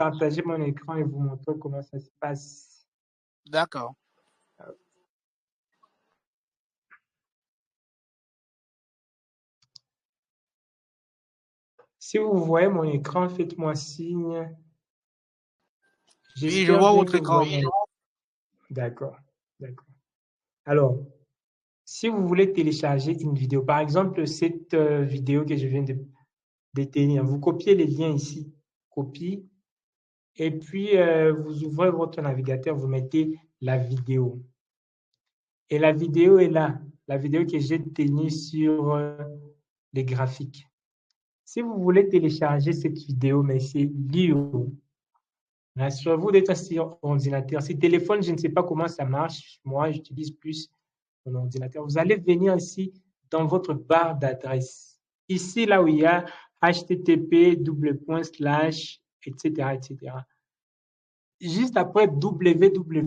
partager mon écran et vous montrer comment ça se passe. D'accord. Si vous voyez mon écran, faites-moi signe. Oui, je vois bien votre que vous écran. voyez. D'accord, d'accord. Alors, si vous voulez télécharger une vidéo, par exemple, cette vidéo que je viens de détenir, vous copiez les liens ici, copie, et puis vous ouvrez votre navigateur, vous mettez la vidéo. Et la vidéo est là, la vidéo que j'ai tenue sur les graphiques. Si vous voulez télécharger cette vidéo, mais c'est Lio. Rassurez-vous d'être sur ordinateur. Si téléphone, je ne sais pas comment ça marche. Moi, j'utilise plus mon ordinateur. Vous allez venir ici dans votre barre d'adresse. Ici, là où il y a http, etc., etc. Juste après www.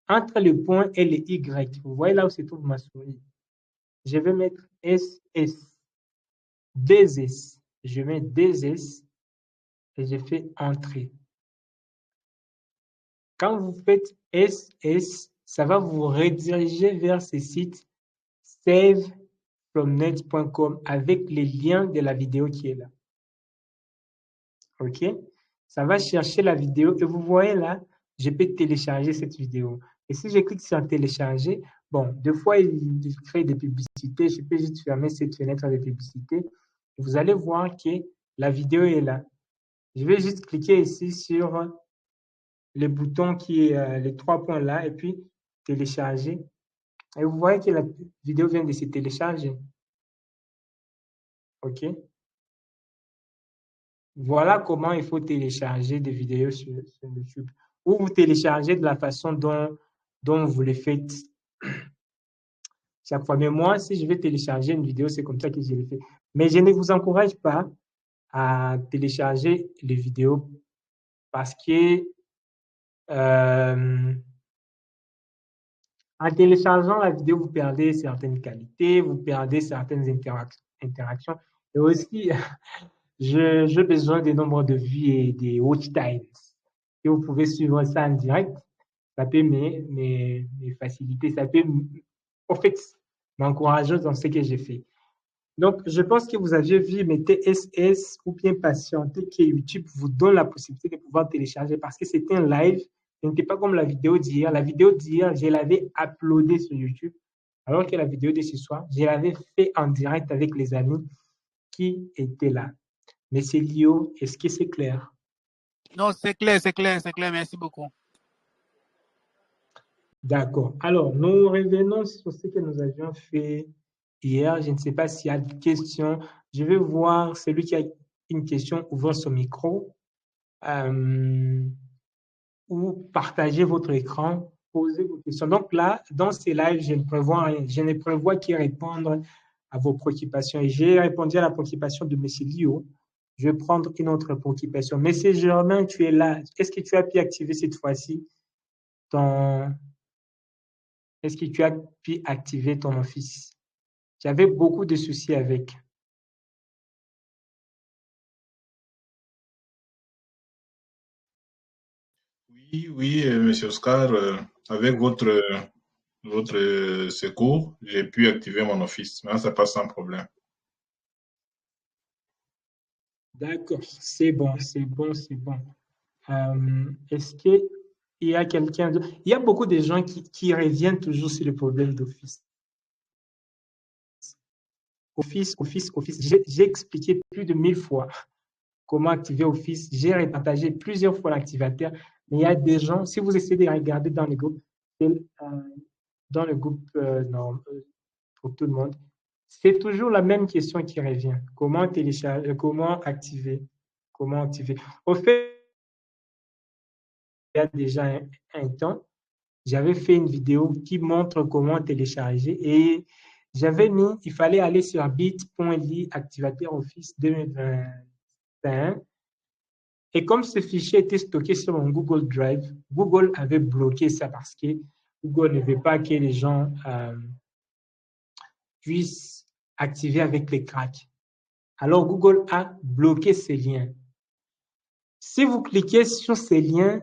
Entre le point et le Y, vous voyez là où se trouve ma souris. Je vais mettre SS. DS. Je mets DS et je fais entrer. Quand vous faites SS, ça va vous rediriger vers ce site savefromnet.com avec les liens de la vidéo qui est là. OK? Ça va chercher la vidéo et vous voyez là, je peux télécharger cette vidéo. Et si je clique sur télécharger, bon, des fois, il crée des publicités. Je peux juste fermer cette fenêtre de publicité. Vous allez voir que la vidéo est là. Je vais juste cliquer ici sur le bouton qui est les 3 points là et puis télécharger. Et vous voyez que la vidéo vient de se télécharger. OK? Voilà comment il faut télécharger des vidéos sur YouTube. Ou vous téléchargez de la façon dont vous le faites chaque fois. Mais moi, si je vais télécharger une vidéo, c'est comme ça que je le fais. Mais je ne vous encourage pas à télécharger les vidéos parce que en téléchargeant la vidéo, vous perdez certaines qualités, vous perdez certaines interactions. Et aussi, j'ai besoin des nombres de vues et des watch times. Si vous pouvez suivre ça en direct, ça peut me faciliter, ça peut, en fait, m'encourager dans ce que j'ai fait. Donc, je pense que vous aviez vu mes TSS ou bien patienter que YouTube vous donne la possibilité de pouvoir télécharger parce que c'était un live. Ce n'était pas comme la vidéo d'hier. La vidéo d'hier, je l'avais uploadée sur YouTube, alors que la vidéo de ce soir, je l'avais fait en direct avec les amis qui étaient là. Mais c'est Lio, est-ce que c'est clair? Non, c'est clair, c'est clair, c'est clair. Merci beaucoup. D'accord. Alors, nous revenons sur ce que nous avions fait hier. Je ne sais pas s'il y a des questions. Je vais voir celui qui a une question, ouvrant son micro ou partagez votre écran, posez vos questions. Donc là, dans ces lives, je ne prévois rien. Je ne prévois qu'y répondre à vos préoccupations. Et j'ai répondu à la préoccupation de M. Lio. Je vais prendre une autre préoccupation. M. Germain, tu es là. Est-ce que tu as pu activer cette fois-ci ton... Est-ce que tu as pu activer ton office? J'avais beaucoup de soucis avec. Oui, oui, Monsieur Oscar, avec votre secours, j'ai pu activer mon office. Maintenant, ça passe sans problème. D'accord, c'est bon, c'est bon, c'est bon. Est-ce qu'il y a quelqu'un d'autre? Il y a beaucoup de gens qui reviennent toujours sur le problème d'Office. Office. J'ai expliqué plus de 1000 fois comment activer Office. J'ai repartagé plusieurs fois l'activateur. Mais il y a des gens, si vous essayez de regarder dans le groupe non, pour tout le monde, c'est toujours la même question qui revient. Comment télécharger, comment activer? Comment activer? Au fait, il y a déjà un temps, j'avais fait une vidéo qui montre comment télécharger et j'avais mis, il fallait aller sur bit.ly activateur Office 2021 et comme ce fichier était stocké sur mon Google Drive, Google avait bloqué ça parce que Google ne veut pas que les gens puissent activer avec les cracks. Alors Google a bloqué ces liens. Si vous cliquez sur ces liens,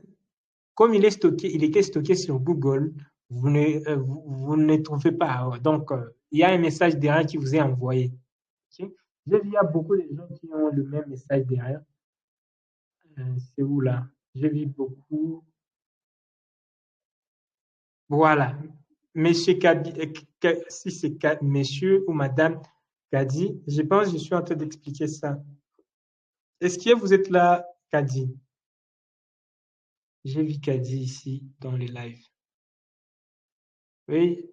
comme il était stocké sur Google, vous ne trouvez pas. Donc, il y a un message derrière qui vous est envoyé. Okay? J'ai vu, il y a beaucoup de gens qui ont le même message derrière. C'est où là? J'ai vu beaucoup. Voilà. Monsieur Kadi, si c'est monsieur ou madame Kadi, je pense que je suis en train d'expliquer ça. Est-ce que vous êtes là, Kadi? J'ai vu Kadi ici dans les lives. Oui,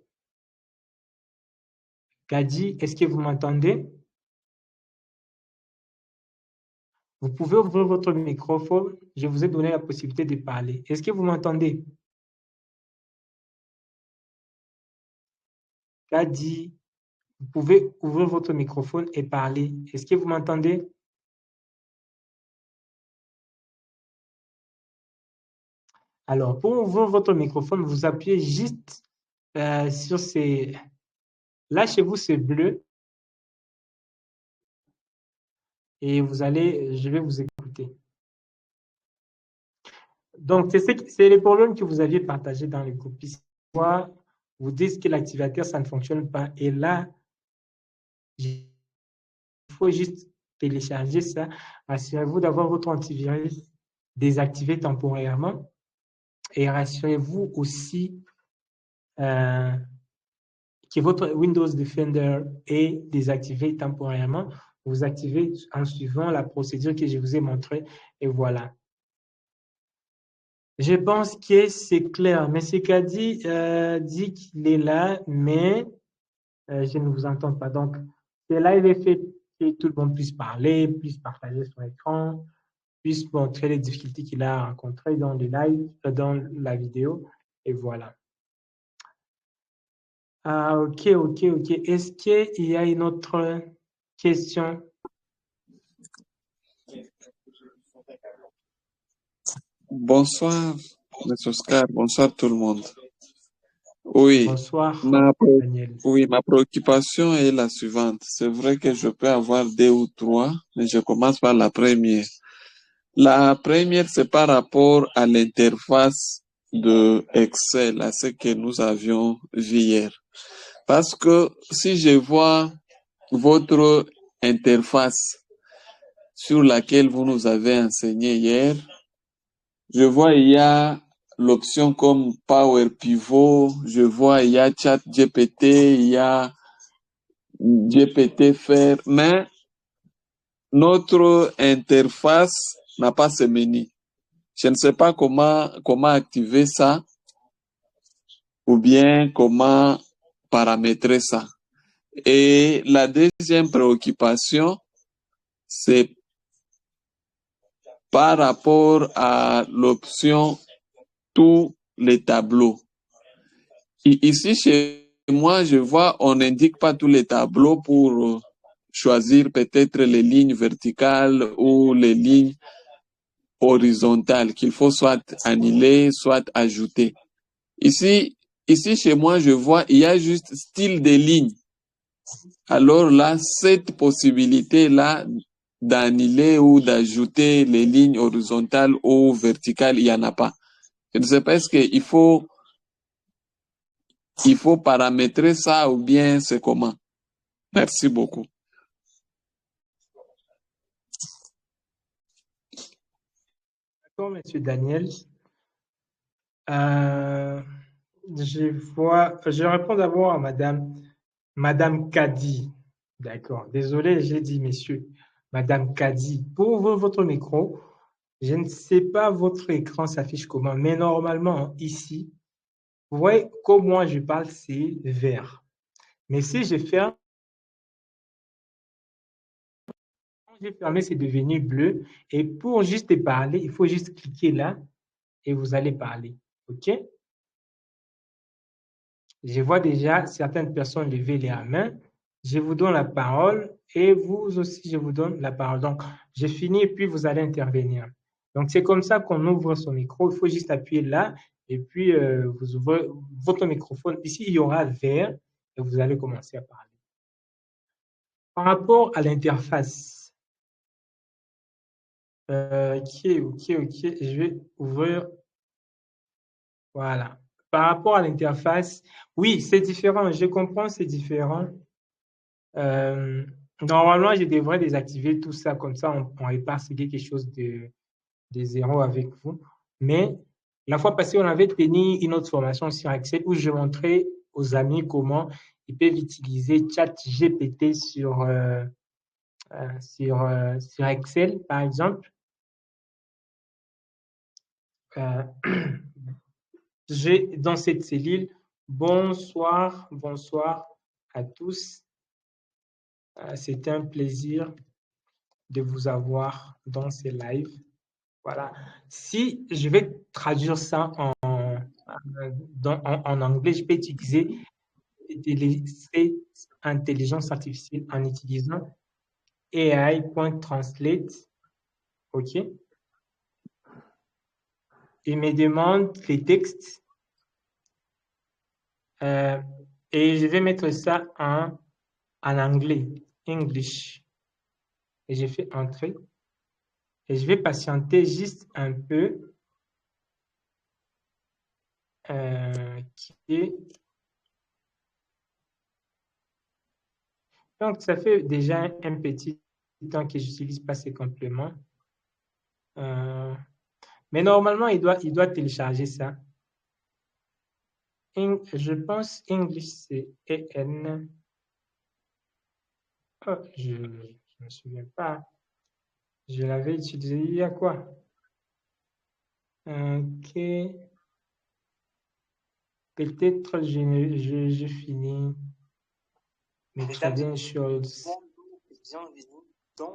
Kadi, est-ce que vous m'entendez? Vous pouvez ouvrir votre microphone. Je vous ai donné la possibilité de parler. Est-ce que vous m'entendez? Kadi, vous pouvez ouvrir votre microphone et parler. Est-ce que vous m'entendez? Alors, pour ouvrir votre microphone, vous appuyez juste sur ces... Là, chez vous, c'est bleu. Et je vais vous écouter. Donc, c'est les problèmes que vous aviez partagés dans les groupes. Vous dites que l'activateur, ça ne fonctionne pas. Et là, il faut juste télécharger ça. Assurez-vous d'avoir votre antivirus désactivé temporairement. Et rassurez-vous aussi que votre Windows Defender est désactivé temporairement. Vous activez en suivant la procédure que je vous ai montrée. Et voilà. Je pense que c'est clair. Mais ce qu'a dit qu'il est là, mais je ne vous entends pas. Donc, c'est là, il est fait que tout le monde puisse parler, puisse partager son écran, puisse montrer les difficultés qu'il a rencontrées dans le live, dans la vidéo. Et voilà. Ah, ok. Est-ce qu'il y a une autre question? Bonsoir, M. Oscar. Bonsoir tout le monde. Oui, Bonsoir, Daniel. ma préoccupation est la suivante. C'est vrai que je peux avoir 2 ou 3, mais je commence par la première. La première, c'est par rapport à l'interface de Excel, à ce que nous avions vu hier. Parce que si je vois votre interface sur laquelle vous nous avez enseigné hier, je vois il y a l'option comme Power Pivot, je vois il y a Chat GPT, il y a GPT Faire, mais notre interface n'a pas ce menu. Je ne sais pas comment activer ça ou bien comment paramétrer ça. Et la deuxième préoccupation, c'est par rapport à l'option tous les tableaux. Ici, chez moi, je vois, on n'indique pas tous les tableaux pour choisir peut-être les lignes verticales ou les lignes horizontales qu'il faut soit annuler, soit ajouter. Ici, chez moi, je vois, il y a juste style de ligne. Alors là, cette possibilité-là d'annuler ou d'ajouter les lignes horizontales ou verticales, il n'y en a pas. Je ne sais pas, est-ce qu'il faut paramétrer ça ou bien c'est comment? Merci beaucoup. D'accord, monsieur Daniel. Je réponds d'abord à Madame Kadi. D'accord. Désolé, j'ai dit messieurs. Madame Kadi, pour ouvrir votre micro, je ne sais pas votre écran s'affiche comment, mais normalement, ici, vous voyez, comme moi je parle, c'est vert. Mais si je ferme, quand j'ai fermé, c'est devenu bleu. Et pour juste parler, il faut juste cliquer là et vous allez parler. OK? Je vois déjà certaines personnes lever les mains. Je vous donne la parole et vous aussi, je vous donne la parole. Donc, j'ai fini et puis vous allez intervenir. Donc, c'est comme ça qu'on ouvre son micro. Il faut juste appuyer là et puis vous ouvrez votre microphone. Ici, il y aura vert et vous allez commencer à parler. Par rapport à l'interface, Ok. Je vais ouvrir. Voilà. Par rapport à l'interface, oui, c'est différent. Je comprends, c'est différent. Normalement, je devrais désactiver tout ça. Comme ça, on répare quelque chose de zéro avec vous. Mais la fois passée, on avait tenu une autre formation sur Excel où je montrais aux amis comment ils peuvent utiliser ChatGPT sur Excel, par exemple. Euh, j'ai dans cette cellule, bonsoir à tous. C'était un plaisir de vous avoir dans ces lives. Voilà. Si je vais traduire ça en anglais, je peux utiliser cette intelligence artificielle en utilisant AI.translate. OK. Il me demande les textes et je vais mettre ça en anglais, English. Et j'ai fait entrer. Et je vais patienter juste un peu. Donc, ça fait déjà un petit temps que j'utilise pas ces compléments. Mais normalement, il doit télécharger ça. Je pense English, c'est EN. Oh, je ne me souviens pas. Je l'avais utilisé il y a quoi? Ok. Peut-être je finis mes credentials.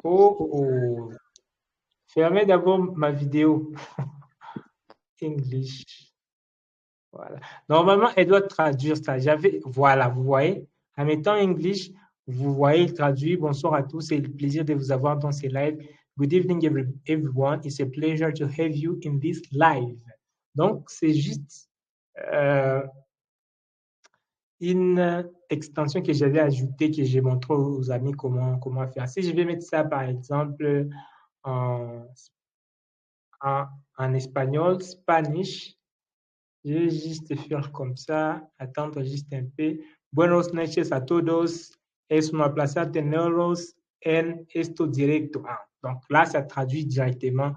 Oh. Fermez d'abord ma vidéo. English. Voilà. Normalement, elle doit traduire ça. Voilà, vous voyez, en mettant English, vous voyez, il traduit. Bonsoir à tous, c'est le plaisir de vous avoir dans ces lives. Good evening, everyone. It's a pleasure to have you in this live. Donc, c'est juste une extension que j'avais ajoutée, que j'ai montré aux amis comment faire. Si je vais mettre ça, par exemple, en espagnol, Spanish, je vais juste faire comme ça, attendre juste un peu. Buenos noches a todos. Es un placer tenerlos en esto directo. Donc là, ça traduit directement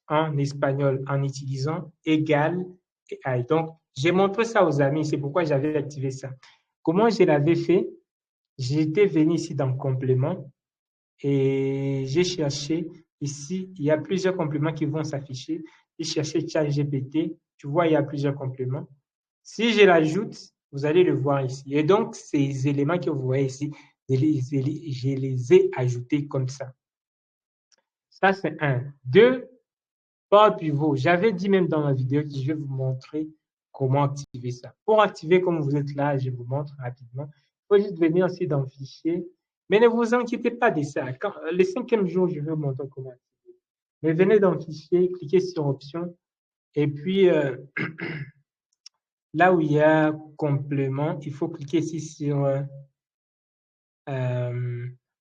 en espagnol en utilisant égal et AI. Donc, j'ai montré ça aux amis, c'est pourquoi j'avais activé ça. Comment je l'avais fait? J'étais venu ici dans complément et j'ai cherché ici, il y a plusieurs compléments qui vont s'afficher. J'ai cherché ChatGPT, tu vois, il y a plusieurs compléments. Si je l'ajoute, vous allez le voir ici. Et donc, ces éléments que vous voyez ici, je les ai ajoutés comme ça. Ça, c'est un. Deux, Power Pivot. J'avais dit même dans ma vidéo que je vais vous montrer comment activer ça. Pour activer, comme vous êtes là, je vous montre rapidement. Il faut juste venir aussi dans Fichier. Mais ne vous inquiétez pas de ça. Le 5e jour, je vais vous montrer comment activer. Mais venez dans Fichier, cliquez sur Options. Et puis, là où il y a Complément, il faut cliquer ici sur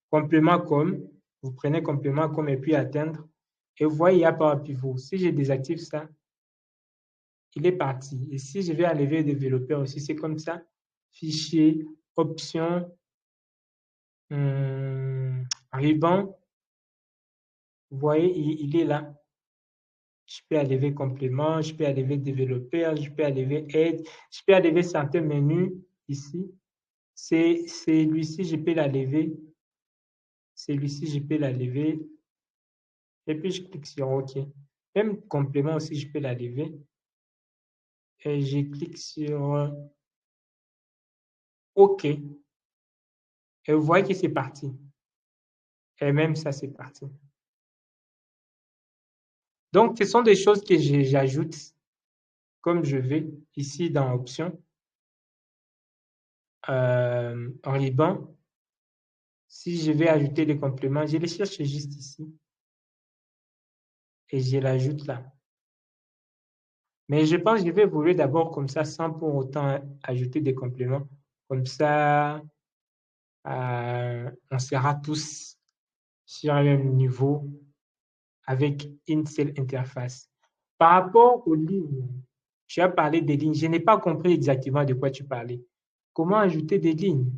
Complément comme. Vous prenez Complément comme et puis Atteindre. Et vous voyez, il y a Power Pivot. Si je désactive ça, il est parti. Et si je vais enlever le développeur aussi, c'est comme ça. Fichier, Options, ruban. Vous voyez, il est là. Je peux enlever complément, je peux enlever développeur, je peux enlever aide, je peux enlever certains menus ici. C'est celui-ci, je peux l'enlever. Celui-ci, je peux l'enlever. Et puis, je clique sur OK. Même complément aussi, je peux l'enlever. Et je clique sur OK. Et vous voyez que c'est parti. Et même ça, c'est parti. Donc, ce sont des choses que j'ajoute comme je vais ici dans Options. En ruban. Si je vais ajouter des compléments, je les cherche juste ici. Et je l'ajoute là. Mais je pense que je vais évoluer d'abord comme ça, sans pour autant ajouter des compléments. Comme ça, on sera tous sur un même niveau avec une seule interface. Par rapport aux lignes, tu as parlé des lignes. Je n'ai pas compris exactement de quoi tu parlais. Comment ajouter des lignes?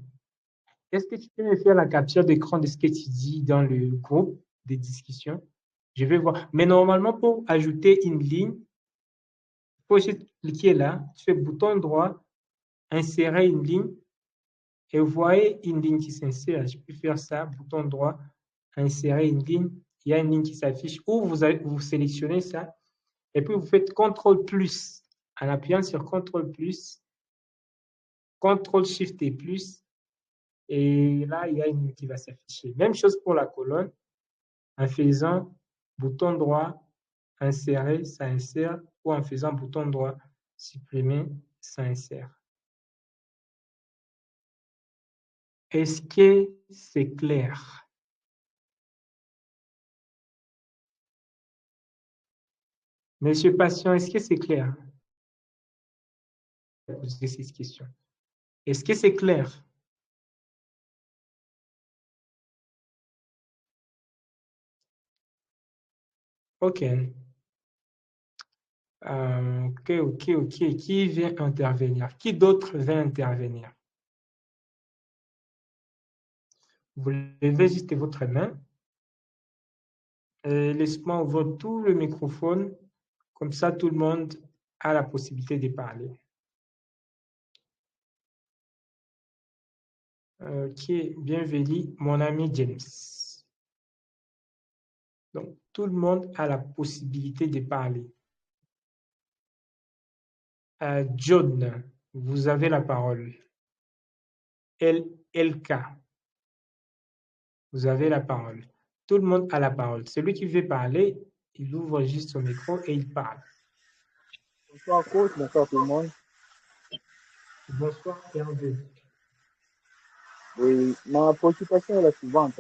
Est-ce que tu peux me faire la capture d'écran de ce que tu dis dans le groupe de discussion? Je vais voir. Mais normalement, pour ajouter une ligne, il faut juste cliquer là, tu fais bouton droit, insérer une ligne, et vous voyez une ligne qui s'insère. Je peux faire ça, bouton droit, insérer une ligne. Il y a une ligne qui s'affiche, ou vous sélectionnez ça, et puis vous faites CTRL plus. En appuyant sur CTRL plus, CTRL Shift et plus, et là, il y a une ligne qui va s'afficher. Même chose pour la colonne, en faisant bouton droit, insérer, ça insère, ou en faisant bouton droit, supprimer, ça insère. Est-ce que c'est clair? Monsieur Patient, est-ce que c'est clair? Poser cette question. Est-ce que c'est clair? OK. OK. Qui vient intervenir? Qui d'autre va intervenir? Vous levez juste votre main. Laisse-moi ouvrir tout le microphone. Comme ça, tout le monde a la possibilité de parler. OK, bienvenue, mon ami James. Donc, tout le monde a la possibilité de parler. John, vous avez la parole. LK, vous avez la parole. Tout le monde a la parole. Celui qui veut parler, il ouvre juste son micro et il parle. Bonsoir coach, bonsoir tout le monde. Bonsoir, Hervé. Oui, ma préoccupation est la suivante.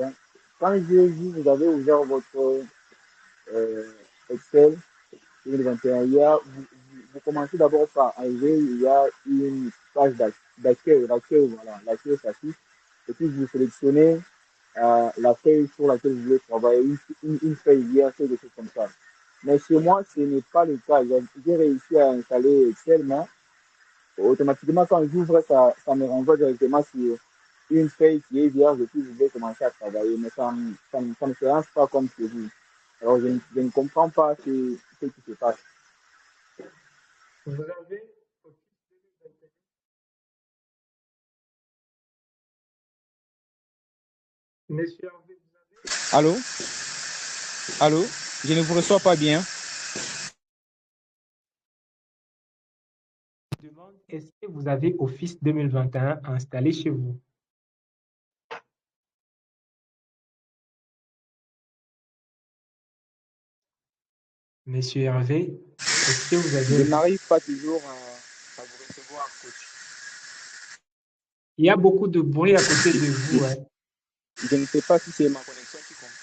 Quand j'ai vu que vous avez ouvert votre Excel 2021, vous commencez d'abord par arriver, il y a une page d'accueil, voilà, l'accueil s'affiche, et puis vous sélectionnez la feuille sur laquelle vous voulez travailler, une feuille vierge, des choses comme ça. Mais chez moi, ce n'est pas le cas. J'ai réussi à installer Excel, mais automatiquement, quand j'ouvre, ça me renvoie directement sur une feuille qui est vierge et puis je vais commencer à travailler. Mais ça ne se lance pas comme prévu. Alors, je ne comprends pas ce qui se passe. Vous avez Monsieur Hervé, vous avez Allô? Allô? Je ne vous reçois pas bien. demande, est-ce que vous avez Office 2021 installé chez vous? Monsieur Hervé, est-ce que vous Je avez... n'arrive pas toujours à vous recevoir, coach. Il y a beaucoup de bruit à côté de vous. Hein. Je ne sais pas si c'est ma connexion qui complique.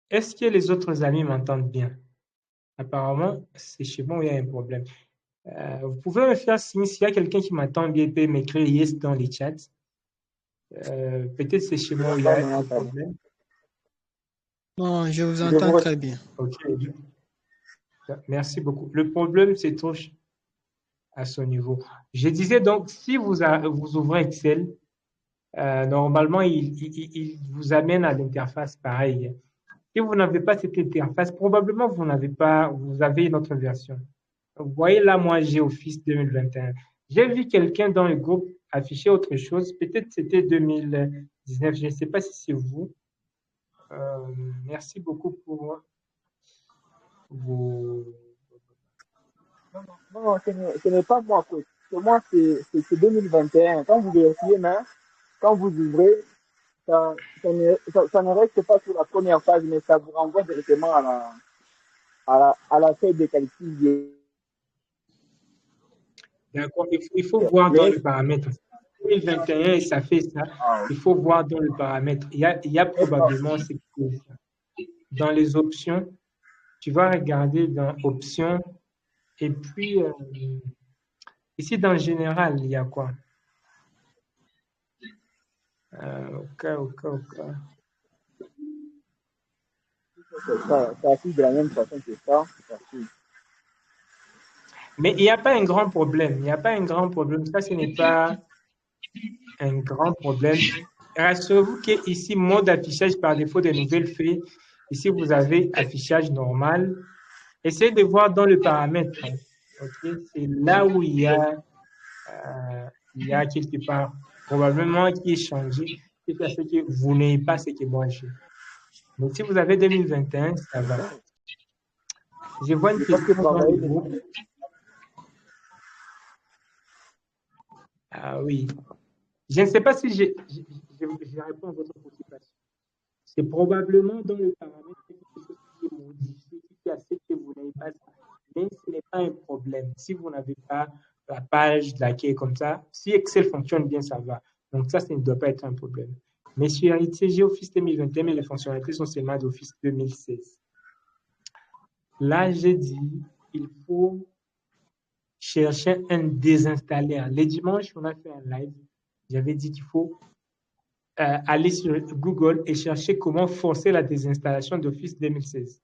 Est-ce que les autres amis m'entendent bien? Apparemment, c'est chez moi où il y a un problème. Vous pouvez me faire signe s'il y a quelqu'un qui m'entend bien, peut m'écrire yes dans les chats. Peut-être c'est chez moi où il y a un problème. Non, je vous entends très bien. Ok, merci beaucoup. Le problème se trouve à ce niveau. Je disais donc, si vous ouvrez Excel, normalement, il vous amène à l'interface pareille. Si vous n'avez pas cette interface, probablement vous avez une autre version. Vous voyez là, moi, j'ai Office 2021. J'ai vu quelqu'un dans le groupe afficher autre chose. Peut-être c'était 2019. Je ne sais pas si c'est vous. Merci beaucoup pour vos... Non, ce n'est pas moi, coach. Pour moi, c'est 2021. Quand vous vérifiez, quand vous ouvrez, ça ne reste pas sur la première page, mais ça vous renvoie directement à la feuille de calcul. D'accord, il faut voir dans le paramètre. 2021, ça fait ça. Il faut voir dans le paramètre. Il y a probablement dans les options. Tu vas regarder dans options et puis ici dans général, il y a quoi? Ok. Ça affiche de la même façon que ça. Mais il n'y a pas un grand problème. Il n'y a pas un grand problème. Ça, ce n'est pas un grand problème. Rassurez-vous qu'ici, mode affichage par défaut des nouvelles faits. Ici, vous avez affichage normal. Essayez de voir dans le paramètre. Okay? C'est là où il y a quelque part probablement qui est changé, qui fait ce que vous n'ayez pas ce que moi j'ai. Donc, si vous avez 2021, ça va. Je vois une question dans le groupe. Ah oui. Je ne sais pas si je réponds à votre préoccupation. C'est probablement dans le paramètre quelque chose qui est modifié, qui a ce que vous n'avez pas. Mais ce n'est pas un problème. Si vous n'avez pas la page d'accueil comme ça, si Excel fonctionne bien, ça va. Donc ça ne doit pas être un problème. Mais sur ITG Office 2021, mais les fonctionnalités sont seulement d'Office 2016. Là, j'ai dit, il faut chercher un désinstaller. Les dimanches, on a fait un live. J'avais dit qu'il faut aller sur Google et chercher comment forcer la désinstallation d'Office 2016.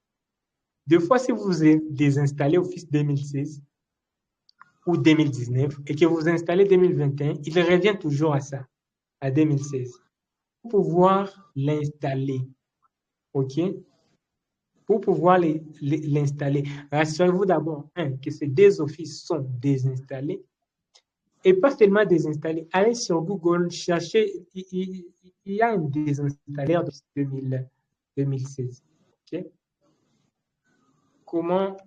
Deux fois, si vous désinstallez Office 2016 ou 2019 et que vous installez 2021, il revient toujours à ça, à 2016. Pour pouvoir l'installer, OK? Pour pouvoir l'installer, rassurez-vous d'abord, que ces deux offices sont désinstallés et pas seulement désinstallés. Allez sur Google, cherchez, il y a un désinstalleur de 2016. OK? Comment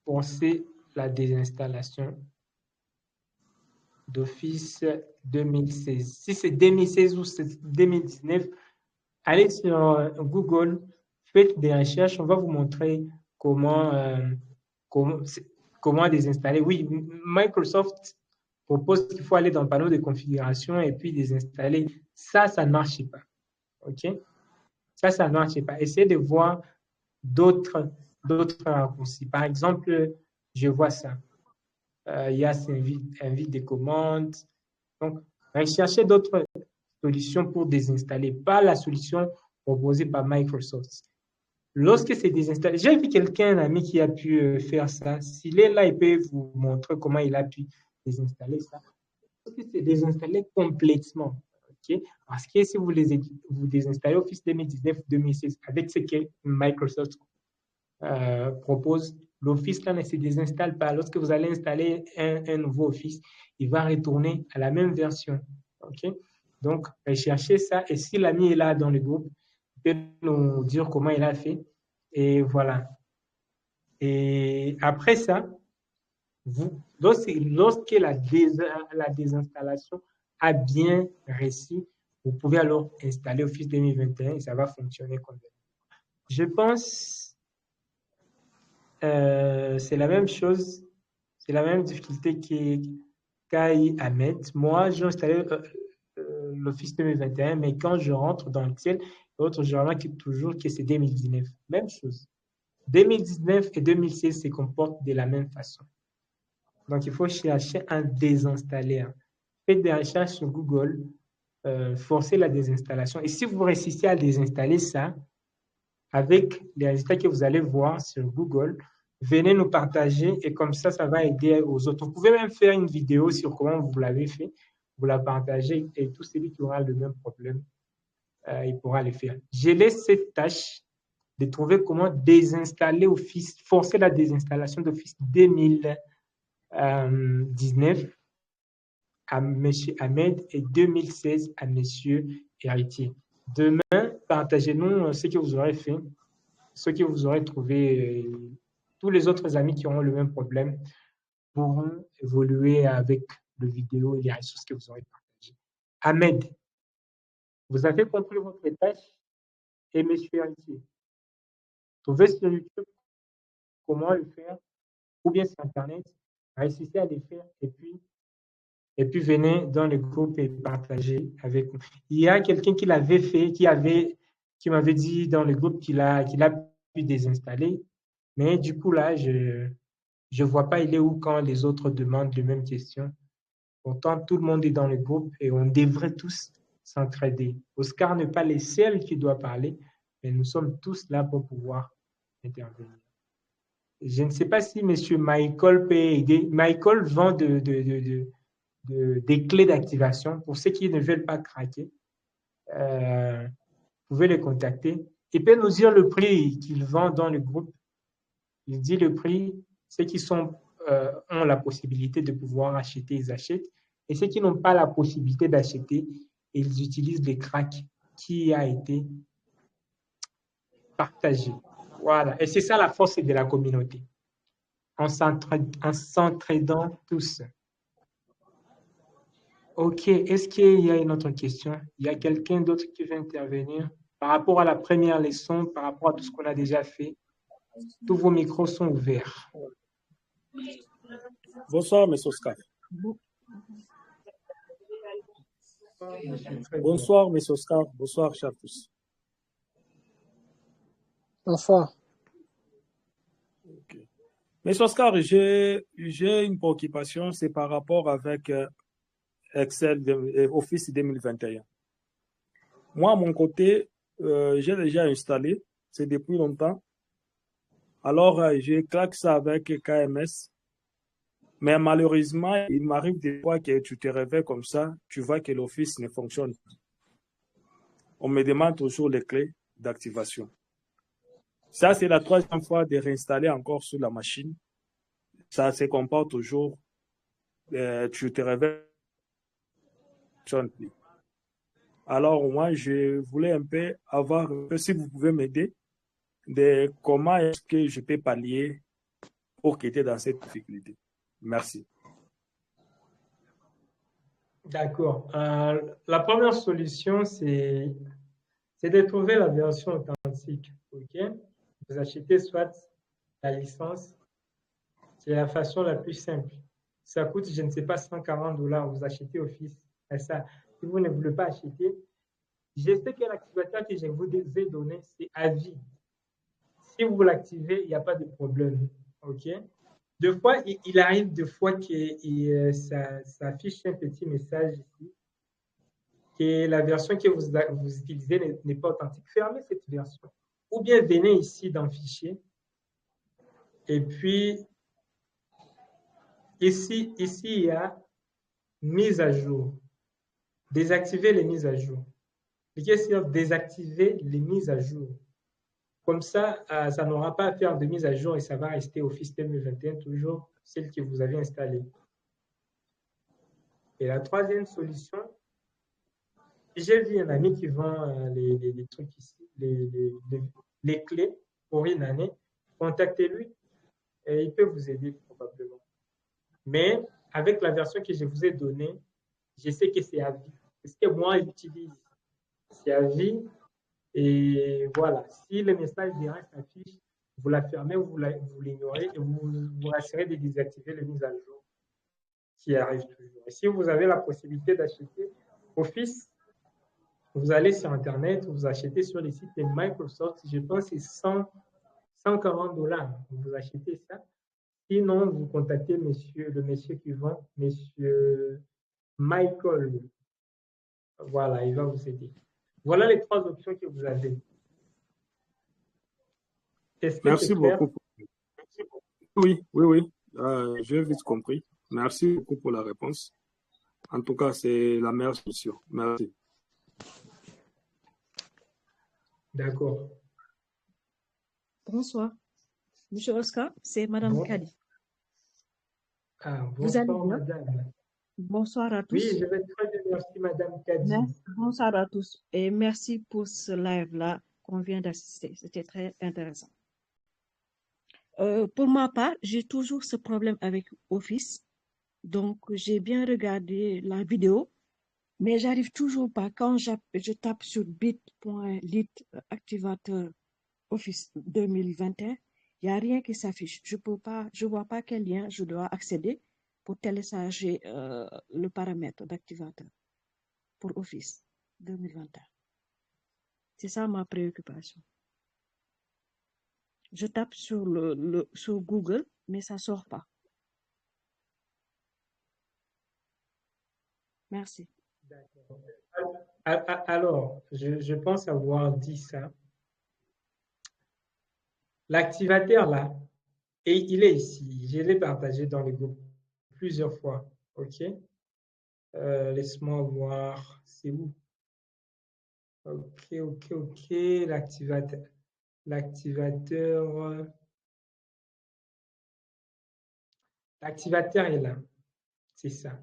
forcer la désinstallation d'Office 2016? Si c'est 2016 ou c'est 2019, allez sur Google, faites des recherches, on va vous montrer comment désinstaller. Oui, Microsoft propose qu'il faut aller dans le panneau de configuration et puis désinstaller. Ça ne marche pas. OK? Ça ne marche pas. Essayez de voir d'autres raccourcis. Par exemple, je vois ça. Il y a un vide de commandes. Donc, recherchez d'autres solutions pour désinstaller, pas la solution proposée par Microsoft. Lorsque c'est désinstallé, j'ai vu quelqu'un, un ami qui a pu faire ça. S'il est là, il peut vous montrer comment il a pu désinstaller ça. Lorsque c'est désinstallé complètement, okay? Parce que si vous désinstallez Office 2019-2016 avec ce que Microsoft propose, l'Office là ne se désinstalle pas. Lorsque vous allez installer un nouveau Office, il va retourner à la même version. OK? Donc, recherchez ça. Et si l'ami est là dans le groupe, il peut nous dire comment il a fait. Et voilà. Et après ça, lorsque la désinstallation a bien réussi, vous pouvez alors installer Office 2021 et ça va fonctionner comme ça. Je pense c'est la même chose, c'est la même difficulté qu'Aïe Ahmed. Moi, j'ai installé l'Office 2021, mais quand je rentre dans Excel, l'autre, je remarque toujours que c'est 2019. Même chose. 2019 et 2016 se comportent de la même façon. Donc, il faut chercher un désinstaller. Faites des recherches sur Google, forcez la désinstallation. Et si vous réussissez à désinstaller ça, avec les résultats que vous allez voir sur Google, venez nous partager et comme ça, ça va aider aux autres. Vous pouvez même faire une vidéo sur comment vous l'avez fait, vous la partagez et tout celui qui aura le même problème, il pourra le faire. Je laisse cette tâche de trouver comment désinstaller Office, forcer la désinstallation d'Office 2019 à M. Ahmed et 2016 à M. Héritier. Demain, partagez-nous ce que vous aurez fait, ce que vous aurez trouvé. Tous les autres amis qui auront le même problème pourront évoluer avec le vidéo et les ressources que vous aurez partagées. Ahmed, vous avez compris votre tâche et M. Héritier. Trouvez sur YouTube comment le faire ou bien sur Internet, réussissez à le faire et puis venez dans le groupe et partagez avec nous. Il y a quelqu'un qui l'avait fait, qui m'avait dit dans le groupe qu'il a pu désinstaller, mais du coup là, je vois pas il est où quand les autres demandent les mêmes questions. Pourtant, tout le monde est dans le groupe et on devrait tous s'entraider. Oscar n'est pas les seuls qui doivent parler, mais nous sommes tous là pour pouvoir intervenir. Je ne sais pas si M. Michael peut aider. Michael vend des clés d'activation. Pour ceux qui ne veulent pas craquer, vous pouvez les contacter. Il peut nous dire le prix qu'il vend dans le groupe. Il dit le prix. Ceux qui ont la possibilité de pouvoir acheter, ils achètent. Et ceux qui n'ont pas la possibilité d'acheter, ils utilisent les cracks qui a été partagé. Voilà. Et c'est ça la force de la communauté. En s'entraidant tous. OK. Est-ce qu'il y a une autre question? Il y a quelqu'un d'autre qui veut intervenir par rapport à la première leçon, par rapport à tout ce qu'on a déjà fait? Tous vos micros sont ouverts. Bonsoir, M. Oscar. Bonsoir, M. Oscar. Bonsoir, chers tous. Bonsoir. Okay. M. Oscar, j'ai une préoccupation, c'est par rapport avec Excel Office 2021. Moi, à mon côté, j'ai déjà installé, c'est depuis longtemps. Alors, je claque ça avec KMS. Mais malheureusement, il m'arrive des fois que tu te réveilles comme ça, tu vois que l'Office ne fonctionne pas. On me demande toujours les clés d'activation. Ça, c'est la troisième fois de réinstaller encore sur la machine. Ça se comporte toujours. Tu te réveilles. Alors, moi, je voulais un peu avoir, si vous pouvez m'aider, de comment est-ce que je peux pallier pour quitter dans cette difficulté. Merci. D'accord. La première solution, c'est de trouver la version authentique. OK? Vous achetez soit la licence, c'est la façon la plus simple. Ça coûte, je ne sais pas, $140. Vous achetez Office. Et ça, si vous ne voulez pas acheter, je sais que l'activateur que je vous ai donné, c'est à vie. Si vous l'activez, il n'y a pas de problème. OK? Deux fois, il arrive deux fois que ça affiche un petit message ici, que la version que vous utilisez n'est pas authentique. Fermez cette version. Ou bien venez ici dans Fichier. Et puis, ici, il y a Mise à jour. Désactivez les mises à jour. Cliquez sur Désactiver les mises à jour. Comme ça, ça n'aura pas à faire de mise à jour et ça va rester Office 2021, toujours celle que vous avez installée. Et la troisième solution, j'ai vu un ami qui vend les trucs ici, les clés pour une année. Contactez-lui et il peut vous aider probablement. Mais avec la version que je vous ai donnée, je sais que c'est à vie. C'est ce que moi j'utilise. C'est à vie. Et voilà, si le message direct s'affiche, vous la fermez ou vous l'ignorez et vous rassurez de désactiver les mises à jour qui arrivent toujours. Et si vous avez la possibilité d'acheter Office, vous allez sur Internet, vous achetez sur les sites de Microsoft, je pense que c'est $140. Vous achetez ça. Sinon, vous contactez le monsieur qui vend, monsieur Michael. Voilà, il va vous aider. Voilà les trois options que vous avez. Merci beaucoup. Oui. J'ai vite compris. Merci beaucoup pour la réponse. En tout cas, c'est la meilleure solution. Merci. D'accord. Bonsoir. Monsieur Oscar, c'est Madame Kadi. Ah, bonsoir, madame. Bonsoir à tous. Oui, je vais très bien, merci, Madame Kadi. Bonsoir à tous et merci pour ce live-là qu'on vient d'assister. C'était très intéressant. Pour ma part, j'ai toujours ce problème avec Office. Donc, j'ai bien regardé la vidéo, mais j'arrive toujours pas. Quand je tape sur bit.lit activateur Office 2021, il n'y a rien qui s'affiche. Je vois pas quel lien je dois accéder pour télécharger le paramètre d'activateur pour Office 2021. C'est ça ma préoccupation. Je tape sur sur Google, mais ça sort pas. Merci. D'accord. Alors, je pense avoir dit ça. L'activateur là, et il est ici. Je l'ai partagé dans le groupe plusieurs fois. OK? Laisse-moi voir. C'est où? OK. L'activateur. L'activateur est là. C'est ça.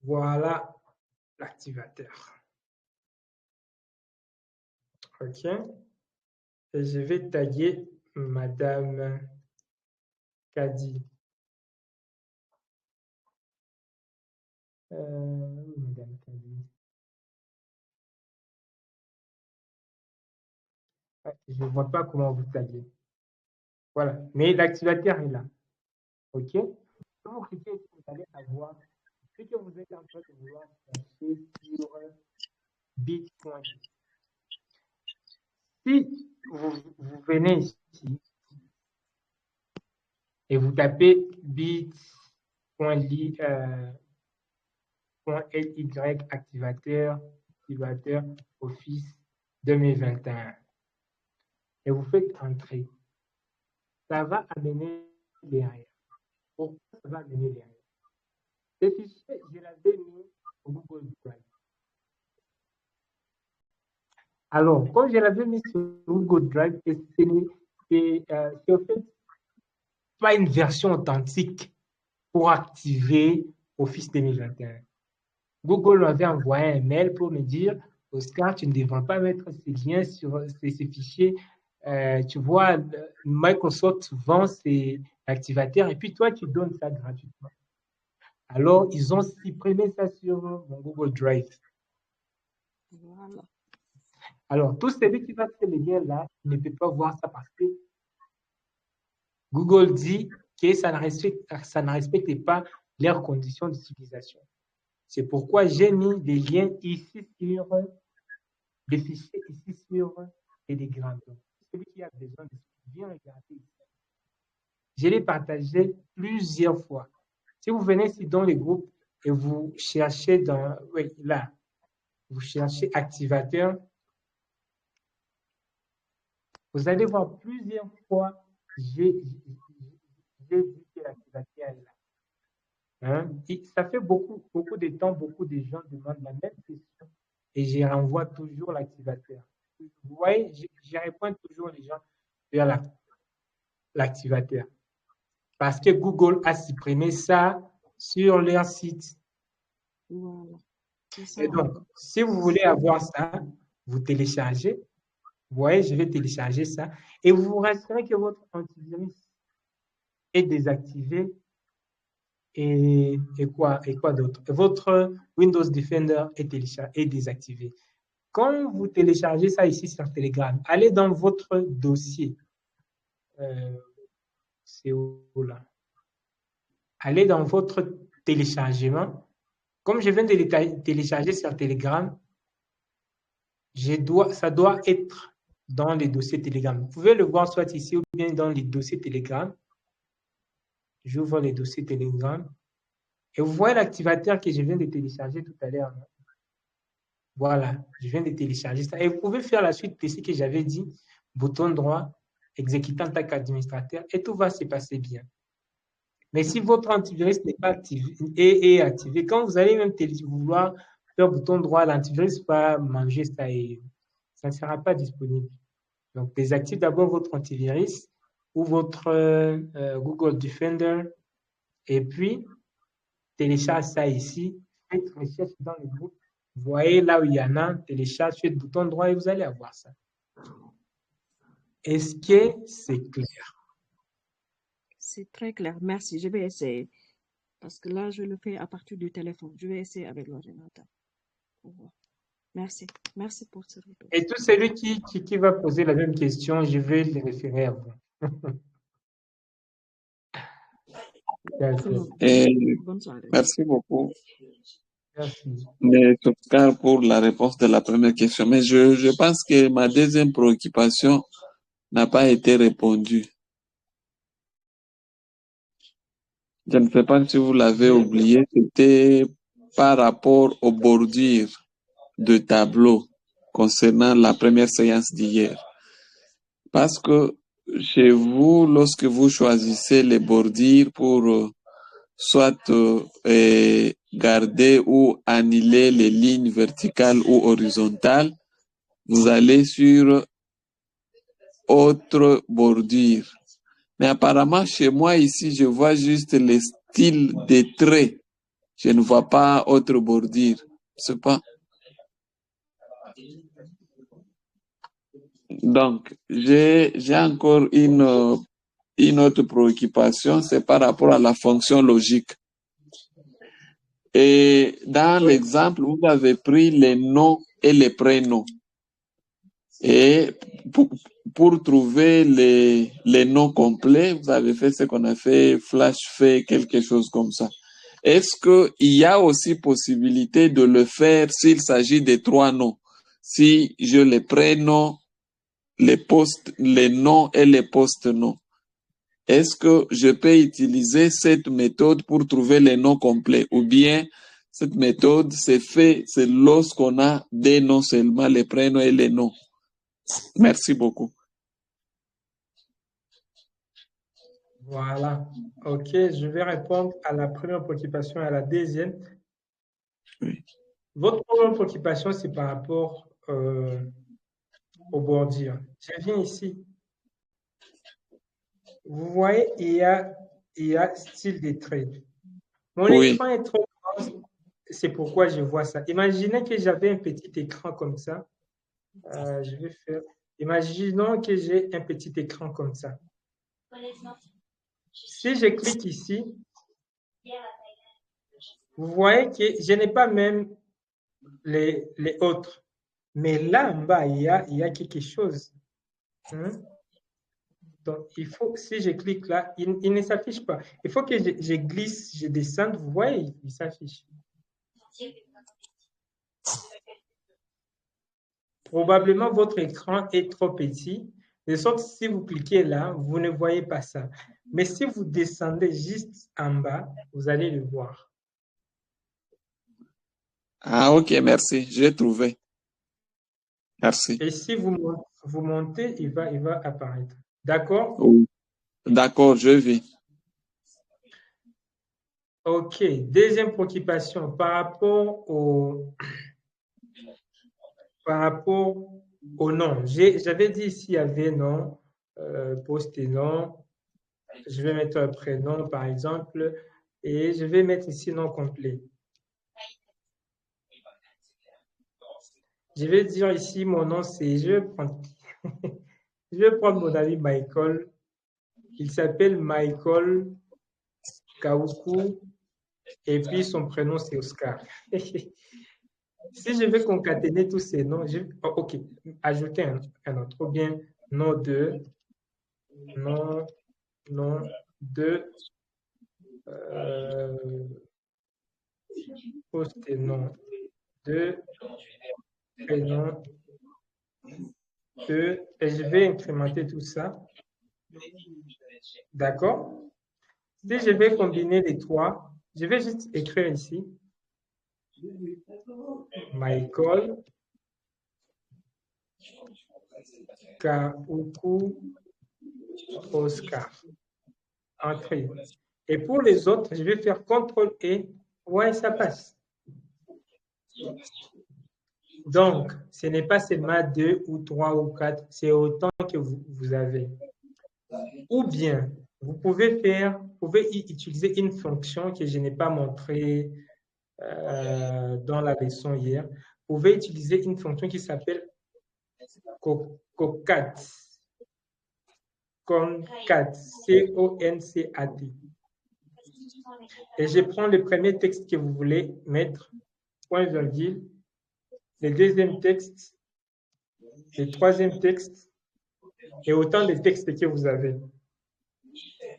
Voilà l'activateur. OK? Et je vais taguer Madame Kadi. Madame Kadi. Je ne vois pas comment vous taguez. Voilà. Mais l'activateur est là. OK? Quand vous cliquez ici, vous allez avoir ce que vous êtes en train de vouloir chercher sur Bitcoin. Si vous venez ici et vous tapez bit.ly activateur Office 2021 et vous faites entrer, ça va amener derrière. Pourquoi ça va amener derrière? Ce fichier, je l'avais mis au Google Drive. Alors, quand je l'avais mis sur Google Drive, c'est en fait pas une version authentique pour activer Office 2021. Google m'avait envoyé un mail pour me dire, Oscar, tu ne devrais pas mettre ces liens sur ces fichiers. Tu vois, Microsoft vend ses activateurs et puis toi, tu donnes ça gratuitement. Alors, ils ont supprimé ça sur mon Google Drive. Voilà. Alors, tout celui qui va faire les liens là ne peut pas voir ça parce que Google dit que ça ne respecte pas leurs conditions d'utilisation. C'est pourquoi j'ai mis des liens ici sur des fichiers ici sur Telegram. Donc, celui qui a besoin de bien regarder ici. Je l'ai partagé plusieurs fois. Si vous venez ici dans les groupes et vous cherchez là, vous cherchez activateur, vous allez voir plusieurs fois, j'ai dit que l'activateur est là. Hein? Ça fait beaucoup de temps, beaucoup de gens demandent la même question et je renvoie toujours l'activateur. Vous voyez, je réponds toujours les gens vers l'activateur. Parce que Google a supprimé ça sur leur site. Voilà. Ça, Et donc, si vous voulez avoir ça, vous téléchargez. Vous voyez, je vais télécharger ça. Et vous vous rassurez que votre antivirus est désactivé. Et quoi d'autre? Votre Windows Defender est désactivé. Quand vous téléchargez ça ici sur Telegram, allez dans votre dossier. C'est où là? Allez dans votre téléchargement. Comme je viens de le télécharger sur Telegram, ça doit être dans les dossiers Telegram. Vous pouvez le voir soit ici ou bien dans les dossiers Telegram. J'ouvre les dossiers Telegram. Et vous voyez l'activateur que je viens de télécharger tout à l'heure. Voilà, je viens de télécharger ça. Et vous pouvez faire la suite de ce que j'avais dit. Bouton droit, exécutant en tant qu'administrateur, et tout va se passer bien. Mais si votre antivirus n'est pas activé, est activé, quand vous allez même vouloir faire bouton droit, l'antivirus va manger ça et ça ne sera pas disponible. Donc, désactivez d'abord votre antivirus ou votre Google Defender et puis télécharge ça ici. Faites recherche dans le groupe. Voyez là où il y en a, télécharge, faites bouton droit et vous allez avoir ça. Est-ce que c'est clair? c'est très clair. Merci. Je vais essayer. Parce que là, je le fais à partir du téléphone. Je vais essayer avec l'ordinateur. Merci. Merci pour ce retour. Et tout celui qui va poser la même question, je vais le référer à vous. Bonne soirée. Merci beaucoup. Merci. Mais en tout cas, pour la réponse de la première question. Mais je pense que ma deuxième préoccupation n'a pas été répondue. Je ne sais pas si vous l'avez oublié. C'était par rapport aux bordures de tableau concernant la première séance d'hier. Parce que chez vous, lorsque vous choisissez les bordures pour soit garder ou annuler les lignes verticales ou horizontales, vous allez sur autre bordure. Mais apparemment, chez moi ici, je vois juste les styles des traits. Je ne vois pas autre bordure. Je sais pas. Donc, j'ai encore une autre préoccupation, c'est par rapport à la fonction logique. Et dans l'exemple, vous avez pris les noms et les prénoms. Et pour trouver les noms complets, vous avez fait ce qu'on a fait flash fait, quelque chose comme ça. Est-ce qu'il y a aussi possibilité de le faire s'il s'agit de 3 noms? Si je les prénoms, les noms et les post-noms. Est-ce que je peux utiliser cette méthode pour trouver les noms complets? Ou bien cette méthode c'est lorsqu'on a des noms seulement, les prénoms et les noms? Merci beaucoup. Voilà. OK, je vais répondre à la première préoccupation et à la deuxième. Oui. Votre première préoccupation, c'est par rapport aux bordures. Je viens ici. Vous voyez, il y a style des traits. Mon écran est trop grand, c'est pourquoi je vois ça. Imaginez que j'avais un petit écran comme ça. Je vais faire. Imaginons que j'ai un petit écran comme ça. Si je clique ici, vous voyez que je n'ai pas même les autres. Mais là en bas, il y a quelque chose. Donc, il faut, si je clique là, il ne s'affiche pas. Il faut que je glisse, je descende. Vous voyez, il s'affiche. Probablement, votre écran est trop petit. De sorte, si vous cliquez là, vous ne voyez pas ça. Mais si vous descendez juste en bas, vous allez le voir. Ah, ok, merci. J'ai trouvé. Merci. Et si vous montez, il va apparaître. D'accord? Oui. D'accord, je vais. OK. Deuxième préoccupation, par rapport au nom. J'avais dit ici, il y avait nom, poste et nom. Je vais mettre un prénom, par exemple, et je vais mettre ici nom complet. Je vais dire ici, mon nom, c'est, je vais prendre mon ami Michael. Il s'appelle Michael Kaoukou, et puis son prénom, c'est Oscar. Si je vais concaténer tous ces noms, OK, ajouter un autre, ou bien nom de, poste et nom de, prénom de, et je vais incrémenter tout ça. D'accord? Si je vais combiner les trois, je vais juste écrire ici Michael Kaoukou Oscar. Entrée. Et pour les autres, je vais faire CTRL et ouais, ça passe. Donc, ce n'est pas seulement 2 ou 3 ou 4, c'est autant que vous avez. Ou bien, vous pouvez utiliser une fonction que je n'ai pas montrée dans la leçon hier. Vous pouvez utiliser une fonction qui s'appelle concat. Concat, C-O-N-C-A-T. Et je prends le premier texte que vous voulez mettre, point virgule, le deuxième texte, le troisième texte, et autant de textes que vous avez.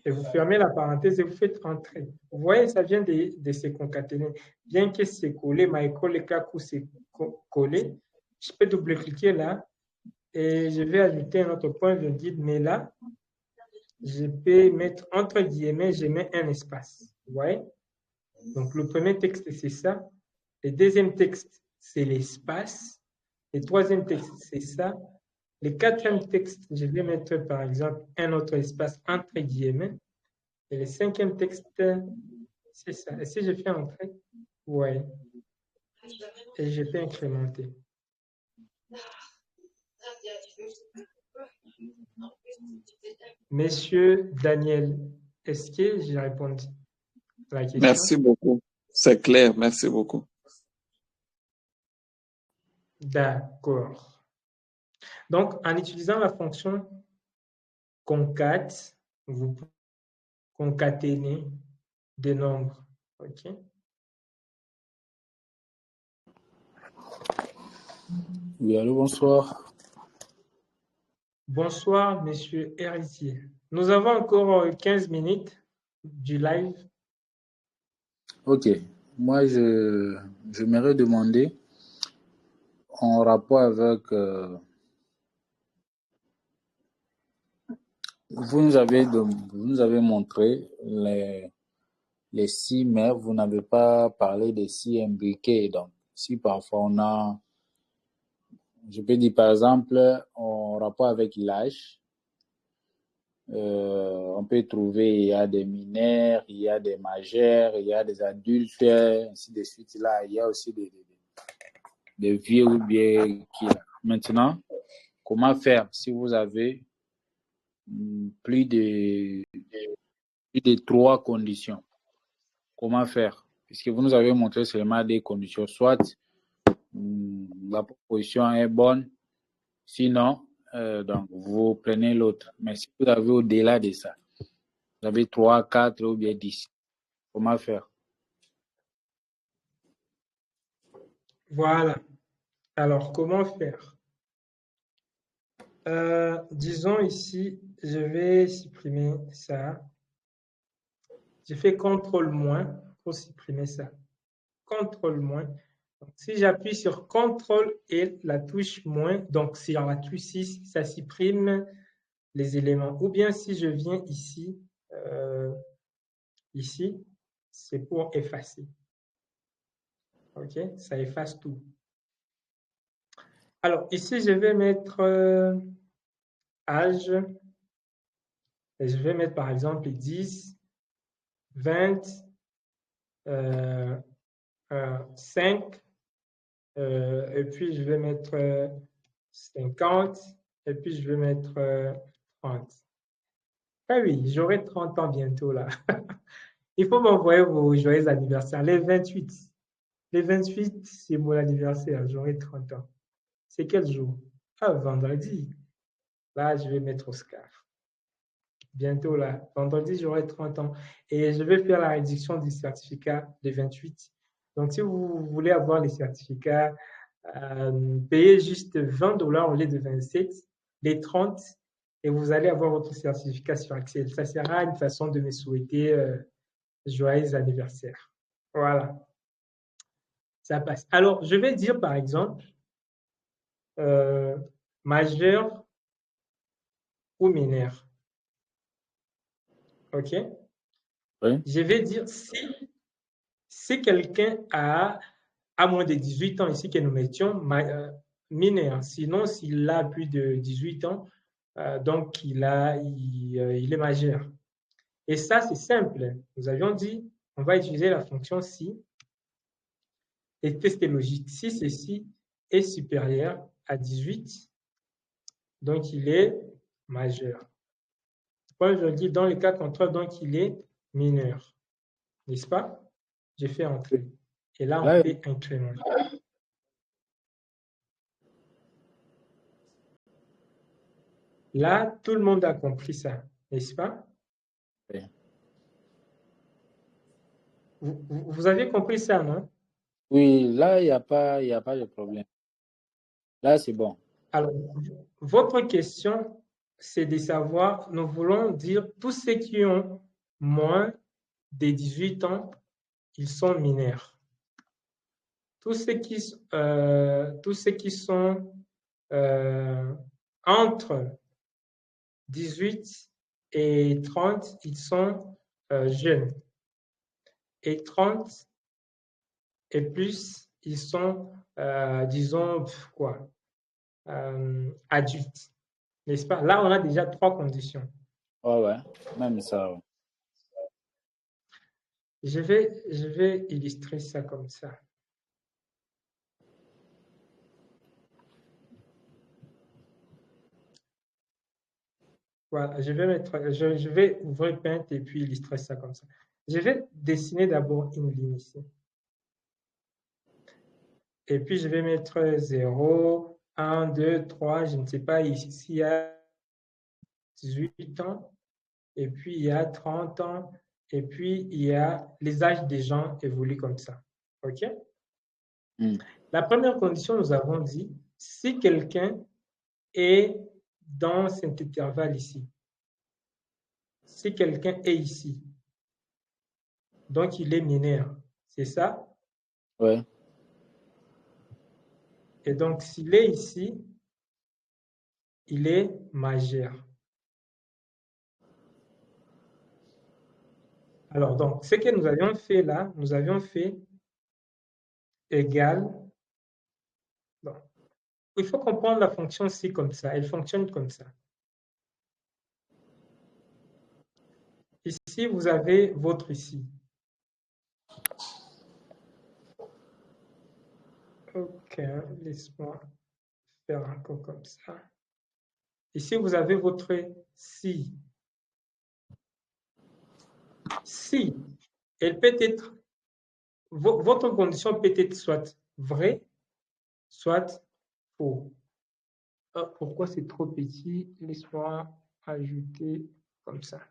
Et vous fermez la parenthèse et vous faites entrer. Vous voyez, ça vient de se concaténer. Bien que c'est collé, Michael et Kakou c'est collé, je peux double-cliquer là et je vais ajouter un autre point virgule, mais là, je peux mettre entre guillemets, je mets un espace. Vous voyez? Donc, le premier texte, c'est ça. Le deuxième texte, c'est l'espace. Le troisième texte, c'est ça. Le quatrième texte, je vais mettre par exemple un autre espace entre guillemets. Et le cinquième texte, c'est ça. Et si je fais entrer, ouais. Et je peux incrémenter. Monsieur Daniel, est-ce que j'ai répondu à la question? Merci beaucoup. C'est clair, merci beaucoup. D'accord. Donc, en utilisant la fonction concat, vous pouvez concaténer des nombres. OK? Oui, allô, bonsoir. Bonsoir, monsieur Héritier. Nous avons encore 15 minutes du live. Ok. Moi, j'aimerais demander en rapport avec... vous nous avez montré les scies, mais vous n'avez pas parlé des scies imbriquées. Donc, si parfois on a... Je peux dire par exemple, en rapport avec l'âge, on peut trouver, il y a des mineurs, il y a des majeurs, il y a des adultes, ainsi de suite. Là, il y a aussi des vieux ou bien qui. Maintenant, comment faire si vous avez plus de 3 conditions? Comment faire? Puisque vous nous avez montré seulement des conditions. Soit la proposition est bonne, sinon, donc vous prenez l'autre. Mais si vous avez au-delà de ça, vous avez 3, 4 ou bien 10, comment faire? Voilà. Alors, comment faire? Disons ici, je vais supprimer ça. Je fais CTRL- pour supprimer ça. CTRL-. Donc, si j'appuie sur CTRL et la touche moins, donc sur la touche 6, ça supprime les éléments. Ou bien si je viens ici, ici, c'est pour effacer. OK? Ça efface tout. Alors, ici, je vais mettre âge. Et je vais mettre par exemple 10, 20, 5, et puis je vais mettre 50, et puis je vais mettre 30. Ah oui, j'aurai 30 ans bientôt là. Il faut m'envoyer vos joyeux anniversaires. Les 28. Les 28, c'est mon anniversaire. J'aurai 30 ans. C'est quel jour? Ah, vendredi. Là, je vais mettre Oscar. Bientôt là, vendredi, j'aurai 30 ans. Et je vais faire la réduction du certificat de 28. Donc, si vous voulez avoir les certificats, payez juste $20 au lieu de 27, les 30, et vous allez avoir votre certificat sur Excel. Ça sera une façon de me souhaiter joyeux anniversaire. Voilà. Ça passe. Alors, je vais dire par exemple majeur ou mineur. OK? Oui. Je vais dire si quelqu'un a moins de 18 ans ici que nous mettions mineur. Sinon, s'il a plus de 18 ans, donc il est majeur. Et ça, c'est simple. Nous avions dit, on va utiliser la fonction si et tester logique. Si ceci est supérieur à 18, donc il est majeur. Quand je dis dans le cas contraire, donc il est mineur. N'est-ce pas? J'ai fait entrer. Et là, on fait incrémenter. Là, tout le monde a compris ça, n'est-ce pas? Oui. Vous avez compris ça, non? Oui, là, il n'y a pas de problème. Là, c'est bon. Alors, votre question, c'est de savoir, nous voulons dire tous ceux qui ont moins de 18 ans, ils sont mineurs. Tous ceux qui sont entre 18 et 30, ils sont jeunes. Et 30 et plus, ils sont, disons, quoi, adultes, n'est-ce pas? Là, on a déjà 3 conditions. Ouais, même ça. Ouais. Je vais illustrer ça comme ça. Voilà, je vais ouvrir Paint et puis illustrer ça comme ça. Je vais dessiner d'abord une ligne ici. Et puis, je vais mettre 0, 1, 2, 3, je ne sais pas, ici, il y a 18 ans, et puis il y a 30 ans, et puis il y a les âges des gens évoluent comme ça. OK? La première condition, nous avons dit, si quelqu'un est dans cet intervalle ici, si quelqu'un est ici, donc il est mineur, c'est ça? Ouais. Et donc, s'il est ici, il est majeur. Alors, donc, ce que nous avions fait là, nous avions fait égal. Bon. Il faut comprendre la fonction ci comme ça. Elle fonctionne comme ça. Ici, vous avez votre ici. OK, laisse-moi faire encore comme ça. Ici, vous avez votre si. Si, elle peut être, votre condition peut être soit vraie, soit faux. Oh, pourquoi c'est trop petit? Laisse-moi ajouter comme ça.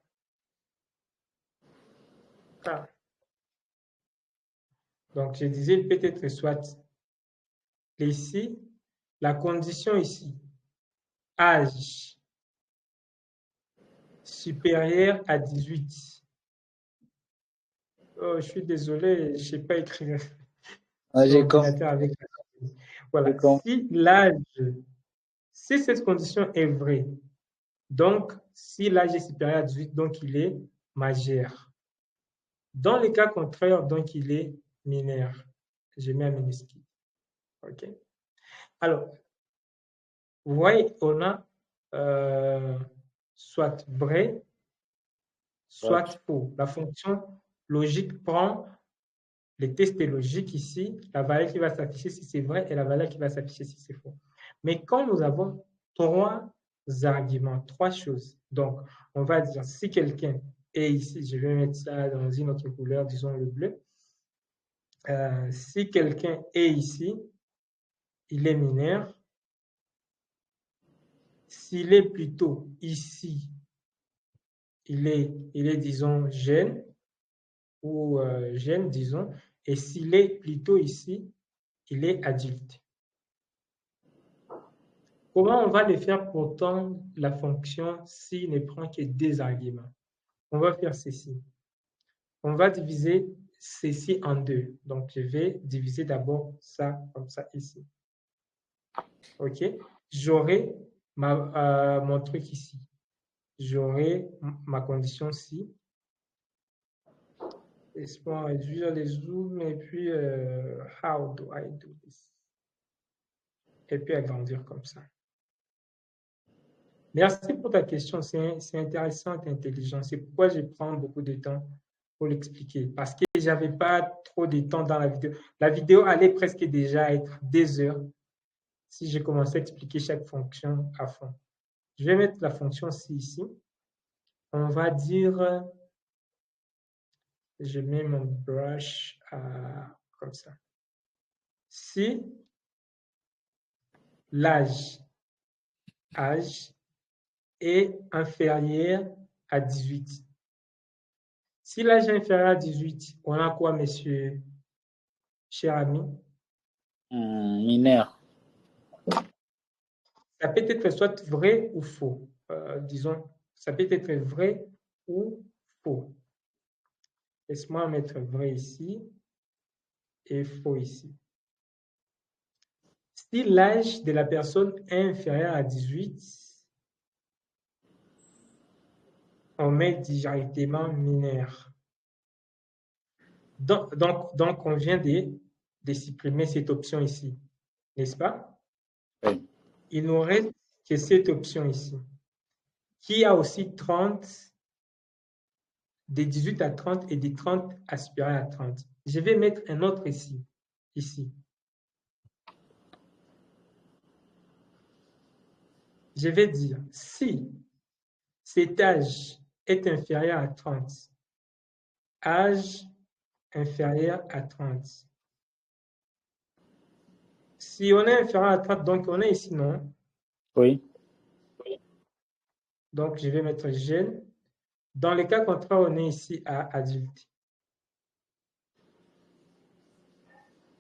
Ah. Donc, je disais peut-être soit ici, la condition ici, âge supérieur à 18. Oh, je suis désolé, je n'ai pas écrit l'ordinateur avec la... Voilà, si l'âge, si cette condition est vraie, donc si l'âge est supérieur à 18, donc il est majeur. Dans le cas contraire, donc il est mineur. Je mets un minuscule. OK. Alors, vous voyez, on a soit vrai, soit faux. La fonction logique prend les tests logiques ici, la valeur qui va s'afficher si c'est vrai et la valeur qui va s'afficher si c'est faux. Mais quand nous avons 3 arguments, 3 choses, donc on va dire si quelqu'un est ici, je vais mettre ça dans une autre couleur, disons le bleu. Si quelqu'un est ici, il est mineur. S'il est plutôt ici, il est disons, jeune, ou jeune, disons, et s'il est plutôt ici, il est adulte. Comment on va le faire pourtant la fonction si ne prend que 2 arguments? On va faire ceci. On va diviser ceci en 2. Donc, je vais diviser d'abord ça comme ça ici. OK? J'aurai mon truc ici. J'aurai ma condition ci. Laisse-moi réduire les zooms et puis how do I do this? Et puis agrandir comme ça. Merci pour ta question, c'est intéressant et intelligent. C'est pourquoi je prends beaucoup de temps pour l'expliquer. Parce que je n'avais pas trop de temps dans la vidéo. La vidéo allait presque déjà être 2 heures si je commençais à expliquer chaque fonction à fond. Je vais mettre la fonction ci ici. On va dire, je mets mon brush comme ça. Si l'âge est inférieur à 18. Si l'âge est inférieur à 18, on a quoi, monsieur, cher ami? Mineur. Ça peut être soit vrai ou faux. Disons, ça peut être vrai ou faux. Laisse-moi mettre vrai ici et faux ici. Si l'âge de la personne est inférieur à 18, on met directement mineur. Donc on vient de de supprimer cette option ici, n'est-ce pas? Oui. Il nous reste que cette option ici, qui a aussi 30, de 18 à 30 et de 30 aspiré à 30. Je vais mettre un autre ici. Je vais dire, si cet âge est inférieur à 30, âge inférieur à 30. Si on est inférieur à 30, donc on est ici, non? Oui. Donc, je vais mettre jeune. Dans le cas contraire, on est ici à adulte.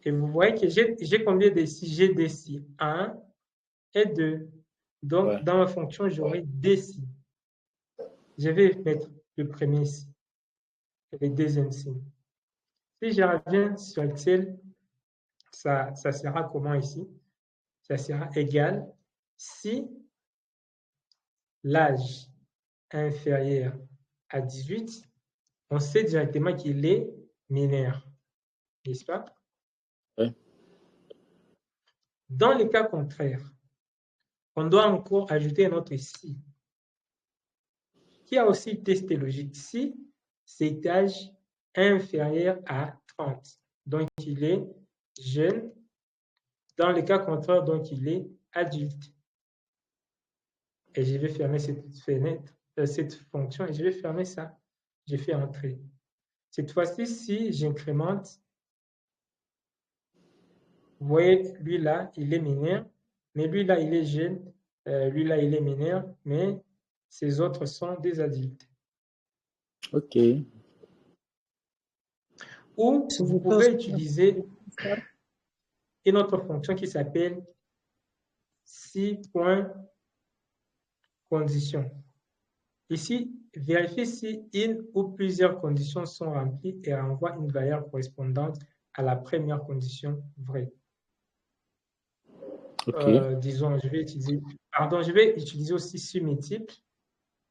Et vous voyez que j'ai combien d'ici? J'ai d'ici 1 et 2. Donc, Ouais. dans ma fonction, j'aurai d'ici. Je vais mettre le premier ici et le deuxième ici. Si je reviens sur Excel, ça sera comment ici? Ça sera égal si l'âge inférieur à 18, on sait directement qu'il est mineur, n'est-ce pas? Oui. Dans le cas contraire, on doit encore ajouter un autre si, qui a aussi testé logique. Si cet âge est inférieur à 30, donc il est jeune. Dans le cas contraire, donc il est adulte. Et je vais fermer cette fenêtre, cette fonction, et je vais fermer ça. Je fais entrer. Cette fois-ci, si j'incrémente, vous voyez, lui là, il est mineur, mais lui là, il est jeune, lui là, il est mineur, mais ces autres sont des adultes. OK. Ou vous pouvez utiliser une autre fonction qui s'appelle 6.condition. Ici, vérifiez si une ou plusieurs conditions sont remplies et renvoie une valeur correspondante à la première condition vraie. OK. Disons, je vais utiliser aussi si multiple.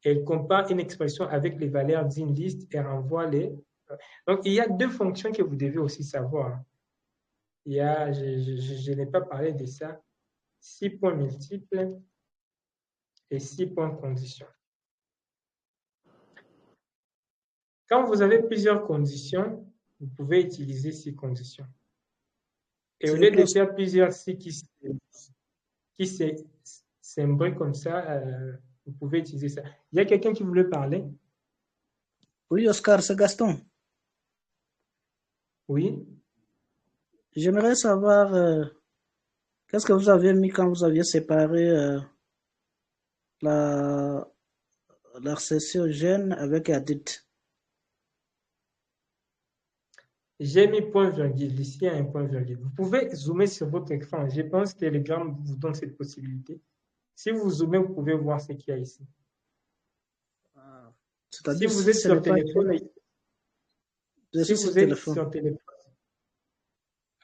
Elle compare une expression avec les valeurs d'une liste et renvoie les... Donc, il y a deux fonctions que vous devez aussi savoir. Il y a, je n'ai pas parlé de ça, 6 points multiples et 6 points conditions. Quand vous avez plusieurs conditions, vous pouvez utiliser 6 conditions. Et au lieu de faire plusieurs si qui s'imbriquent comme ça, vous pouvez utiliser ça. Il y a quelqu'un qui voulait parler? Oui, Oscar, c'est Gaston. Oui. J'aimerais savoir qu'est-ce que vous avez mis quand vous aviez séparé la session jeune avec adulte. J'ai mis point virgule. Ici, il y a un point virgule. Vous pouvez zoomer sur votre écran. Je pense que Telegram vous donne cette possibilité. Si vous zoomez, vous pouvez voir ce qu'il y a ici. Si vous êtes sur téléphone, sur téléphone.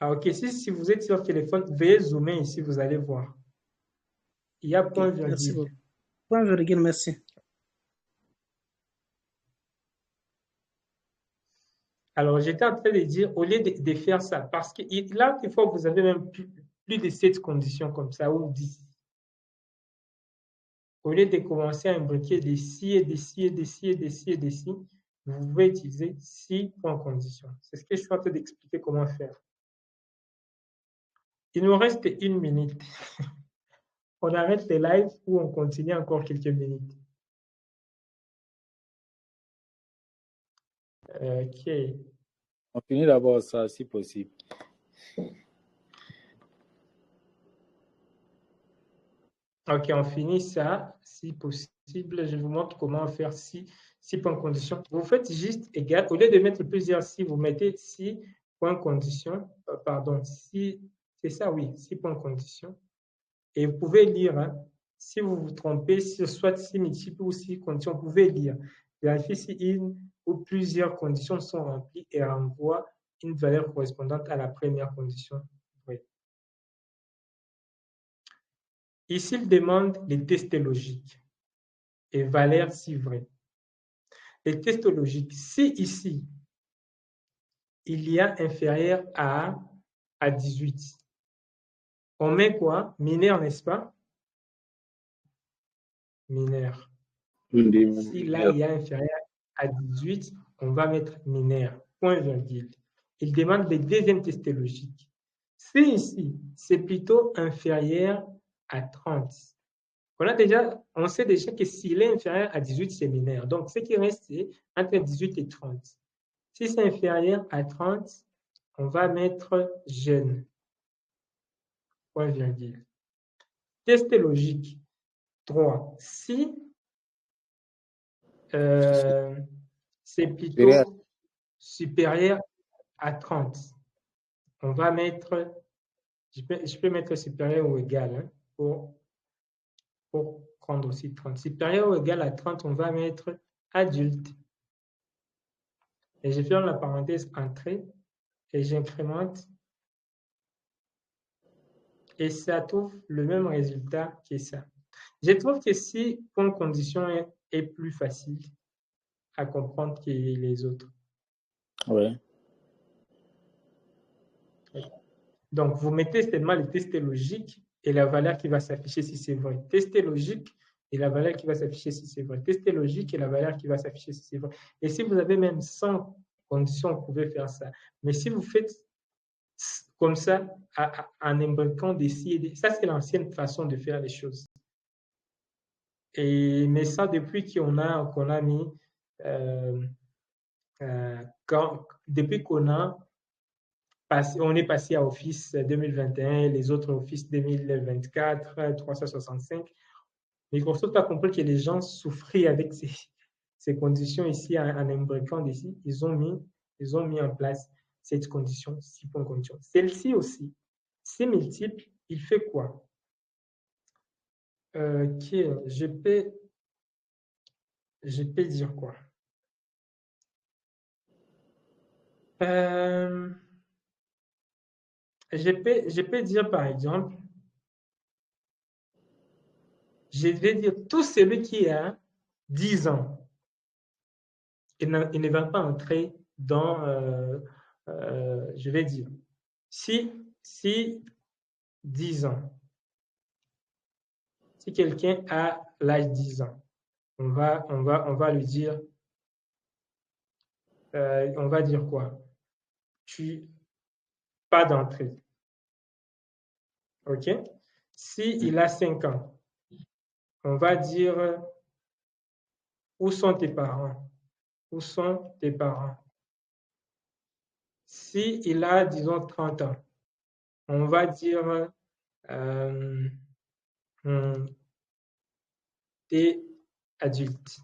Ah, ok. Si vous êtes sur téléphone, veuillez zoomer ici, vous allez voir. Il y a point virgule. Merci beaucoup. Point virgule, merci. Alors, j'étais en train de dire, au lieu de faire ça, parce que là, des fois, vous avez même plus de 7 conditions comme ça, ou 10. Au lieu de commencer à imbriquer des si et des si et des si et des si et des si, vous pouvez utiliser 6 points conditions. C'est ce que je suis en train d'expliquer comment faire. Il nous reste 1 minute. On arrête les lives ou on continue encore quelques minutes. Ok. On finit d'abord ça, si possible. Ok, on finit ça, si possible. Je vous montre comment faire 6 points conditions. Vous faites juste égal. Au lieu de mettre plusieurs si, vous mettez 6 points conditions. Pardon, c'est ça, oui, 6 points conditions. Et vous pouvez lire. Hein, si vous vous trompez, soit 6 multiples ou 6 conditions, vous pouvez lire. Vérifiez si une ou plusieurs conditions sont remplies et renvoie une valeur correspondante à la première condition. Oui. Ici, il demande les tests logiques et valeur si vrai. Les tests logiques, si ici, il y a inférieur à à 18. On met quoi? Mineur, n'est-ce pas? Mineur. Si là, il y a inférieur à 18, on va mettre mineur, point virgule. Il demande le deuxième test logique. Si ici, c'est plutôt inférieur à 30, on sait déjà que s'il est inférieur à 18, c'est mineur. Donc, ce qui reste, c'est entre 18 et 30. Si c'est inférieur à 30, on va mettre jeune, point virgule. Test logique 3. Si c'est plutôt supérieur à 30, on va mettre, je peux mettre supérieur ou égal hein, pour prendre aussi 30. Supérieur ou égal à 30, on va mettre adulte. Et je ferme la parenthèse entrée et j'incrémente. Et ça trouve le même résultat que ça. Je trouve que si point condition est plus facile à comprendre que les autres. Oui. Donc, vous mettez seulement le test logique et la valeur qui va s'afficher si c'est vrai. Test logique et la valeur qui va s'afficher si c'est vrai. Test logique et la valeur qui va s'afficher si c'est vrai. Et si vous avez même 100 conditions, vous pouvez faire ça. Mais si vous faites comme ça, en imbriquant des si et des... Ça, c'est l'ancienne façon de faire les choses. Mais ça, depuis qu'on a mis... depuis qu'on on est passé à Office 2021, les autres Office 2024, 365, Microsoft a compris que les gens souffraient avec ces conditions ici en imbriquant d'ici. Ils ont mis en place cette condition, 6 points de condition. Celle-ci aussi, c'est multiple, il fait quoi? Je peux dire quoi? Je peux dire par exemple, je vais dire tout celui qui a 10 ans, il ne va pas entrer dans, je vais dire, si 10 ans, si quelqu'un a l'âge 10 ans, on va lui dire, on va dire quoi? Pas d'entrée. OK? S'il a 5 ans, on va dire, où sont tes parents? Où sont tes parents? S'il a, disons, 30 ans, on va dire, t'es adulte.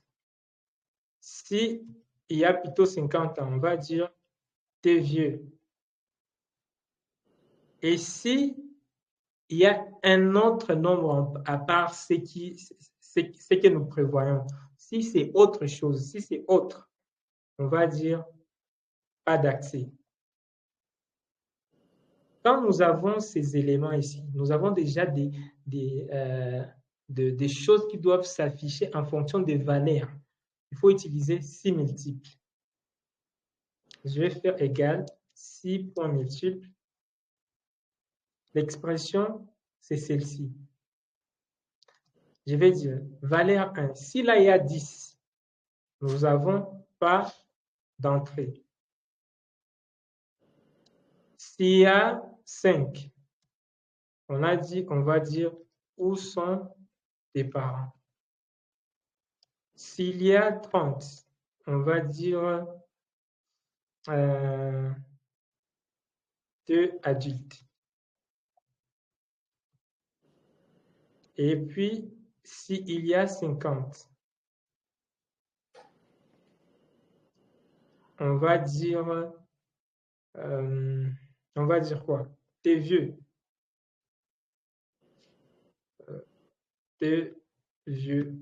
S'il y a plutôt 50 ans, on va dire, t'es vieux. Et si il y a un autre nombre à part ce que nous prévoyons, si c'est autre chose, si c'est autre, on va dire pas d'accès. Quand nous avons ces éléments ici, nous avons déjà des choses qui doivent s'afficher en fonction des valeurs. Il faut utiliser 6 multiples. Je vais faire égal 6 points multiples. L'expression, c'est celle-ci. Je vais dire valeur 1. Si là, il y a 10, nous n'avons pas d'entrée. S'il y a 5, on va dire où sont tes parents. S'il y a 30, on va dire 2 adultes. Et puis, s'il y a 50, on va dire quoi? T'es vieux. T'es vieux.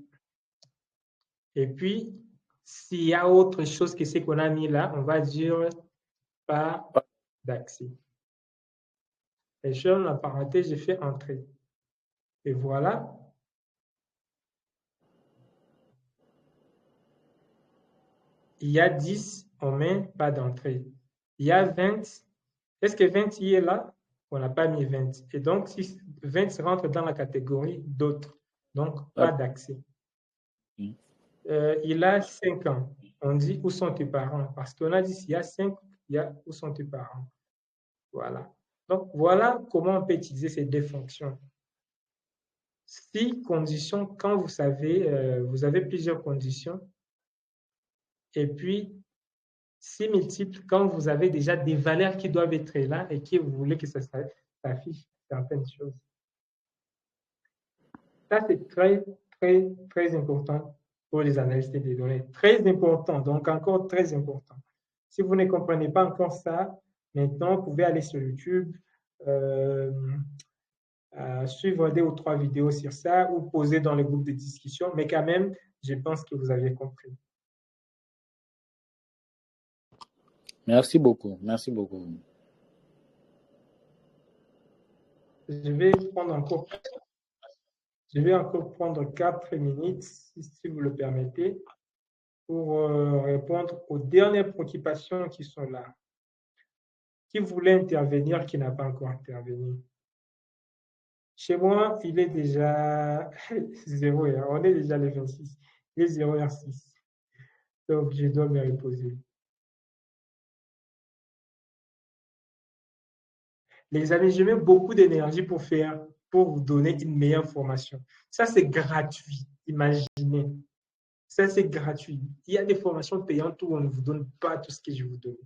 Et puis, s'il y a autre chose que ce qu'on a mis là, on va dire pas d'accès. Et je ferme la parenthèse, je fais entrer. Et voilà. Il y a 10, on met pas d'entrée. Il y a 20. Est-ce que 20 y est là? On n'a pas mis 20. Et donc, si 20 rentre dans la catégorie d'autres, donc pas d'accès. Il a 5 ans. On dit où sont tes parents? Parce qu'on a dit s'il y a 5, il y a où sont tes parents. Voilà. Donc, voilà comment on peut utiliser ces deux fonctions. 6 conditions, quand vous savez, vous avez plusieurs conditions. Et puis, 6 multiples, quand vous avez déjà des valeurs qui doivent être là et que vous voulez que ça s'affiche certaines choses. Ça, c'est très, très, très important pour les analystes des données. Très important, donc encore très important. Si vous ne comprenez pas encore ça, maintenant, vous pouvez aller sur YouTube, suivre 2 ou 3 vidéos sur ça ou poser dans les groupes de discussion, mais quand même, je pense que vous avez compris. Merci beaucoup. Merci beaucoup. Je vais encore prendre 4 minutes, si vous le permettez, pour répondre aux dernières préoccupations qui sont là. Qui voulait intervenir, qui n'a pas encore intervenu? Chez moi, il est déjà 0h. On est déjà le 26. Il est 0h06. Donc, je dois me reposer. Les amis, je mets beaucoup d'énergie pour vous donner une meilleure formation. Ça, c'est gratuit. Imaginez. Ça, c'est gratuit. Il y a des formations payantes où on ne vous donne pas tout ce que je vous donne.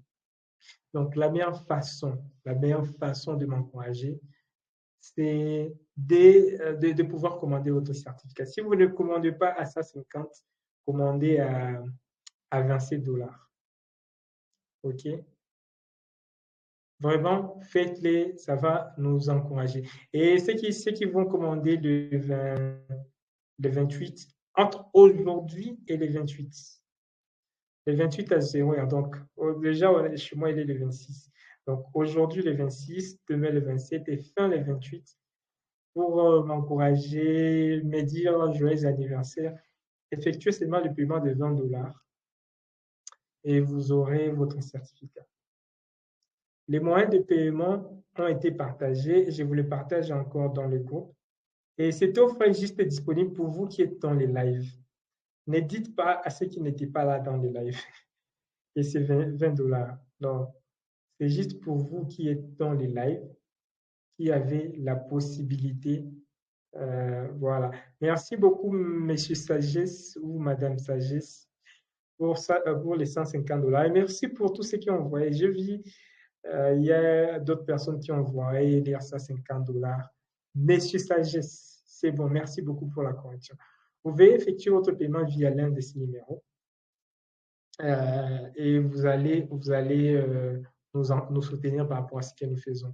Donc, la meilleure façon de m'encourager, c'est de pouvoir commander votre certificat. Si vous ne commandez pas à 150, commandez à $27. OK? Vraiment, faites-les, ça va nous encourager. Et ceux qui vont commander le 28, entre aujourd'hui et le 28. Le 28 à 0h. Donc, déjà, chez moi, il est le 26. Donc, aujourd'hui, le 26, demain, le 27 et fin le 28. Pour m'encourager, me dire joyeux anniversaire, effectuez seulement le paiement de $20 et vous aurez votre certificat. Les moyens de paiement ont été partagés. Je vous les partage encore dans le groupe. Et cette offre est juste disponible pour vous qui êtes dans les lives. Ne dites pas à ceux qui n'étaient pas là dans les lives. Et c'est $20. Non, c'est juste pour vous qui êtes dans les lives, qui avez la possibilité. Voilà. Merci beaucoup, Monsieur Sagesse ou Madame Sagesse, pour les $150. Et merci pour tous ceux qui ont envoyé. Je vis, il y a d'autres personnes qui ont envoyé les $150. Monsieur Sagesse, c'est bon. Merci beaucoup pour la correction. Vous pouvez effectuer votre paiement via l'un de ces numéros. Et vous allez nous soutenir par rapport à ce que nous faisons.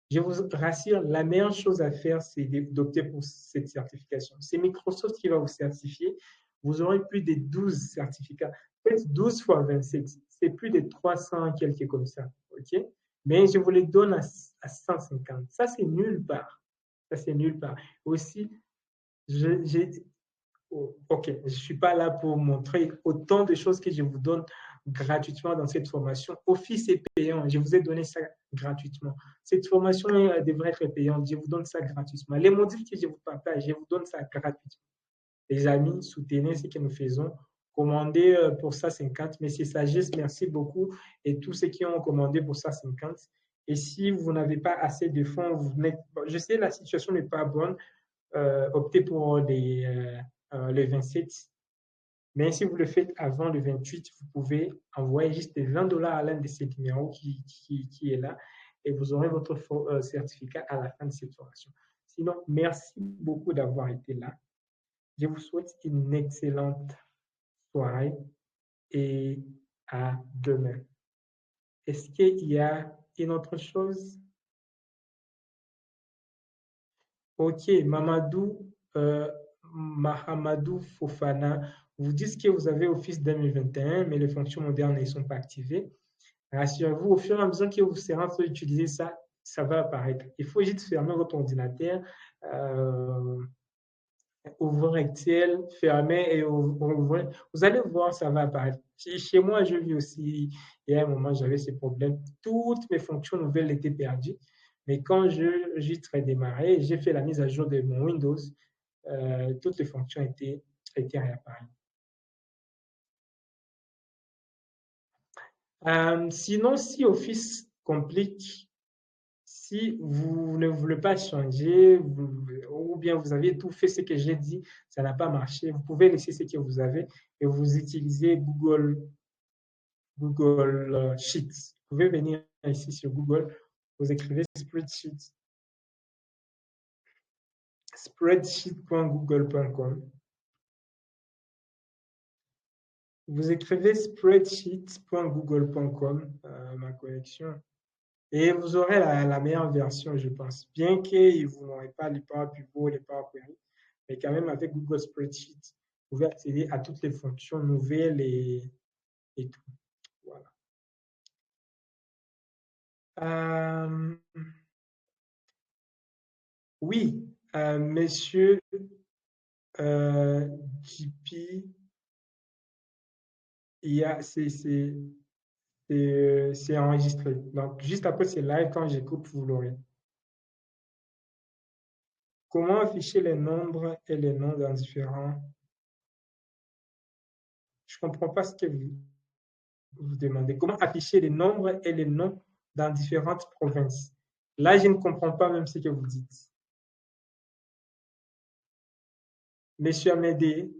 Je vous rassure, la meilleure chose à faire, c'est d'opter pour cette certification. C'est Microsoft qui va vous certifier. Vous aurez plus de 12 certificats. Faites 12 fois 27. C'est plus de 300 quelques comme ça. OK? Mais je vous les donne à 150. Ça, c'est nulle part. Ça, c'est nulle part. Aussi, OK, je ne suis pas là pour montrer autant de choses que je vous donne gratuitement dans cette formation. Office est payant, je vous ai donné ça gratuitement. Cette formation devrait être payante, je vous donne ça gratuitement. Les modules que je vous partage, je vous donne ça gratuitement. Les amis, soutenez ce que nous faisons. Commandez pour ça 50. Monsieur Sagesse, merci beaucoup. Et tous ceux qui ont commandé pour ça 50. Et si vous n'avez pas assez de fonds, je sais la situation n'est pas bonne, optez pour le 27. Mais si vous le faites avant le 28, vous pouvez envoyer juste $20 à l'un de ces numéros qui est là et vous aurez votre certificat à la fin de cette formation. Sinon, merci beaucoup d'avoir été là. Je vous souhaite une excellente soirée et à demain. Est-ce qu'il y a une autre chose? OK, Mahamadou Fofana, vous dites que vous avez Office 2021, mais les fonctions modernes ne sont pas activées. Rassurez-vous, au fur et à mesure que vous serez en train d'utiliser ça, ça va apparaître. Il faut juste fermer votre ordinateur, ouvrir Excel, fermer et ouvrir. Vous allez voir, ça va apparaître. Chez moi, je vis aussi, il y a un moment, j'avais ces problèmes. Toutes mes fonctions nouvelles étaient perdues. Mais quand je juste redémarré, j'ai fait la mise à jour de mon Windows, toutes les fonctions étaient réapparues. Sinon, si Office complique, si vous ne voulez pas changer, ou bien vous avez tout fait ce que j'ai dit, ça n'a pas marché, vous pouvez laisser ce que vous avez et vous utilisez Google Sheets. Vous pouvez venir ici sur Google, vous écrivez spreadsheet.google.com. Vous écrivez spreadsheet.google.com, ma connexion, et vous aurez la meilleure version, je pense. Bien que vous n'aurez pas les Power Pivot, les Power Query, mais quand même avec Google Spreadsheet, vous pouvez accéder à toutes les fonctions nouvelles et tout. Voilà. Oui, monsieur JP, c'est enregistré. Donc, juste après c'est live, quand j'écoute, vous l'aurez. Comment afficher les nombres et les noms dans différents... Je ne comprends pas ce que vous demandez. Comment afficher les nombres et les noms dans différentes provinces? Là, je ne comprends pas même ce que vous dites. Monsieur Amédée,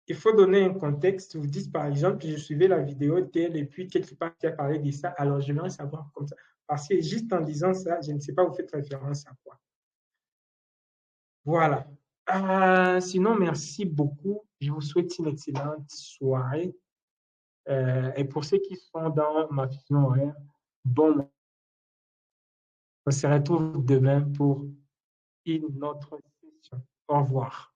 il faut donner un contexte. Vous dites, par exemple, je suivais la vidéo telle et puis quelque part qui a parlé de ça. Alors, je j'aimerais savoir comme ça. Parce que juste en disant ça, je ne sais pas, vous faites référence à quoi. Voilà. Sinon, merci beaucoup. Je vous souhaite une excellente soirée. Et pour ceux qui sont dans ma fusion horaire, bon, on se retrouve demain pour une autre session. Au revoir.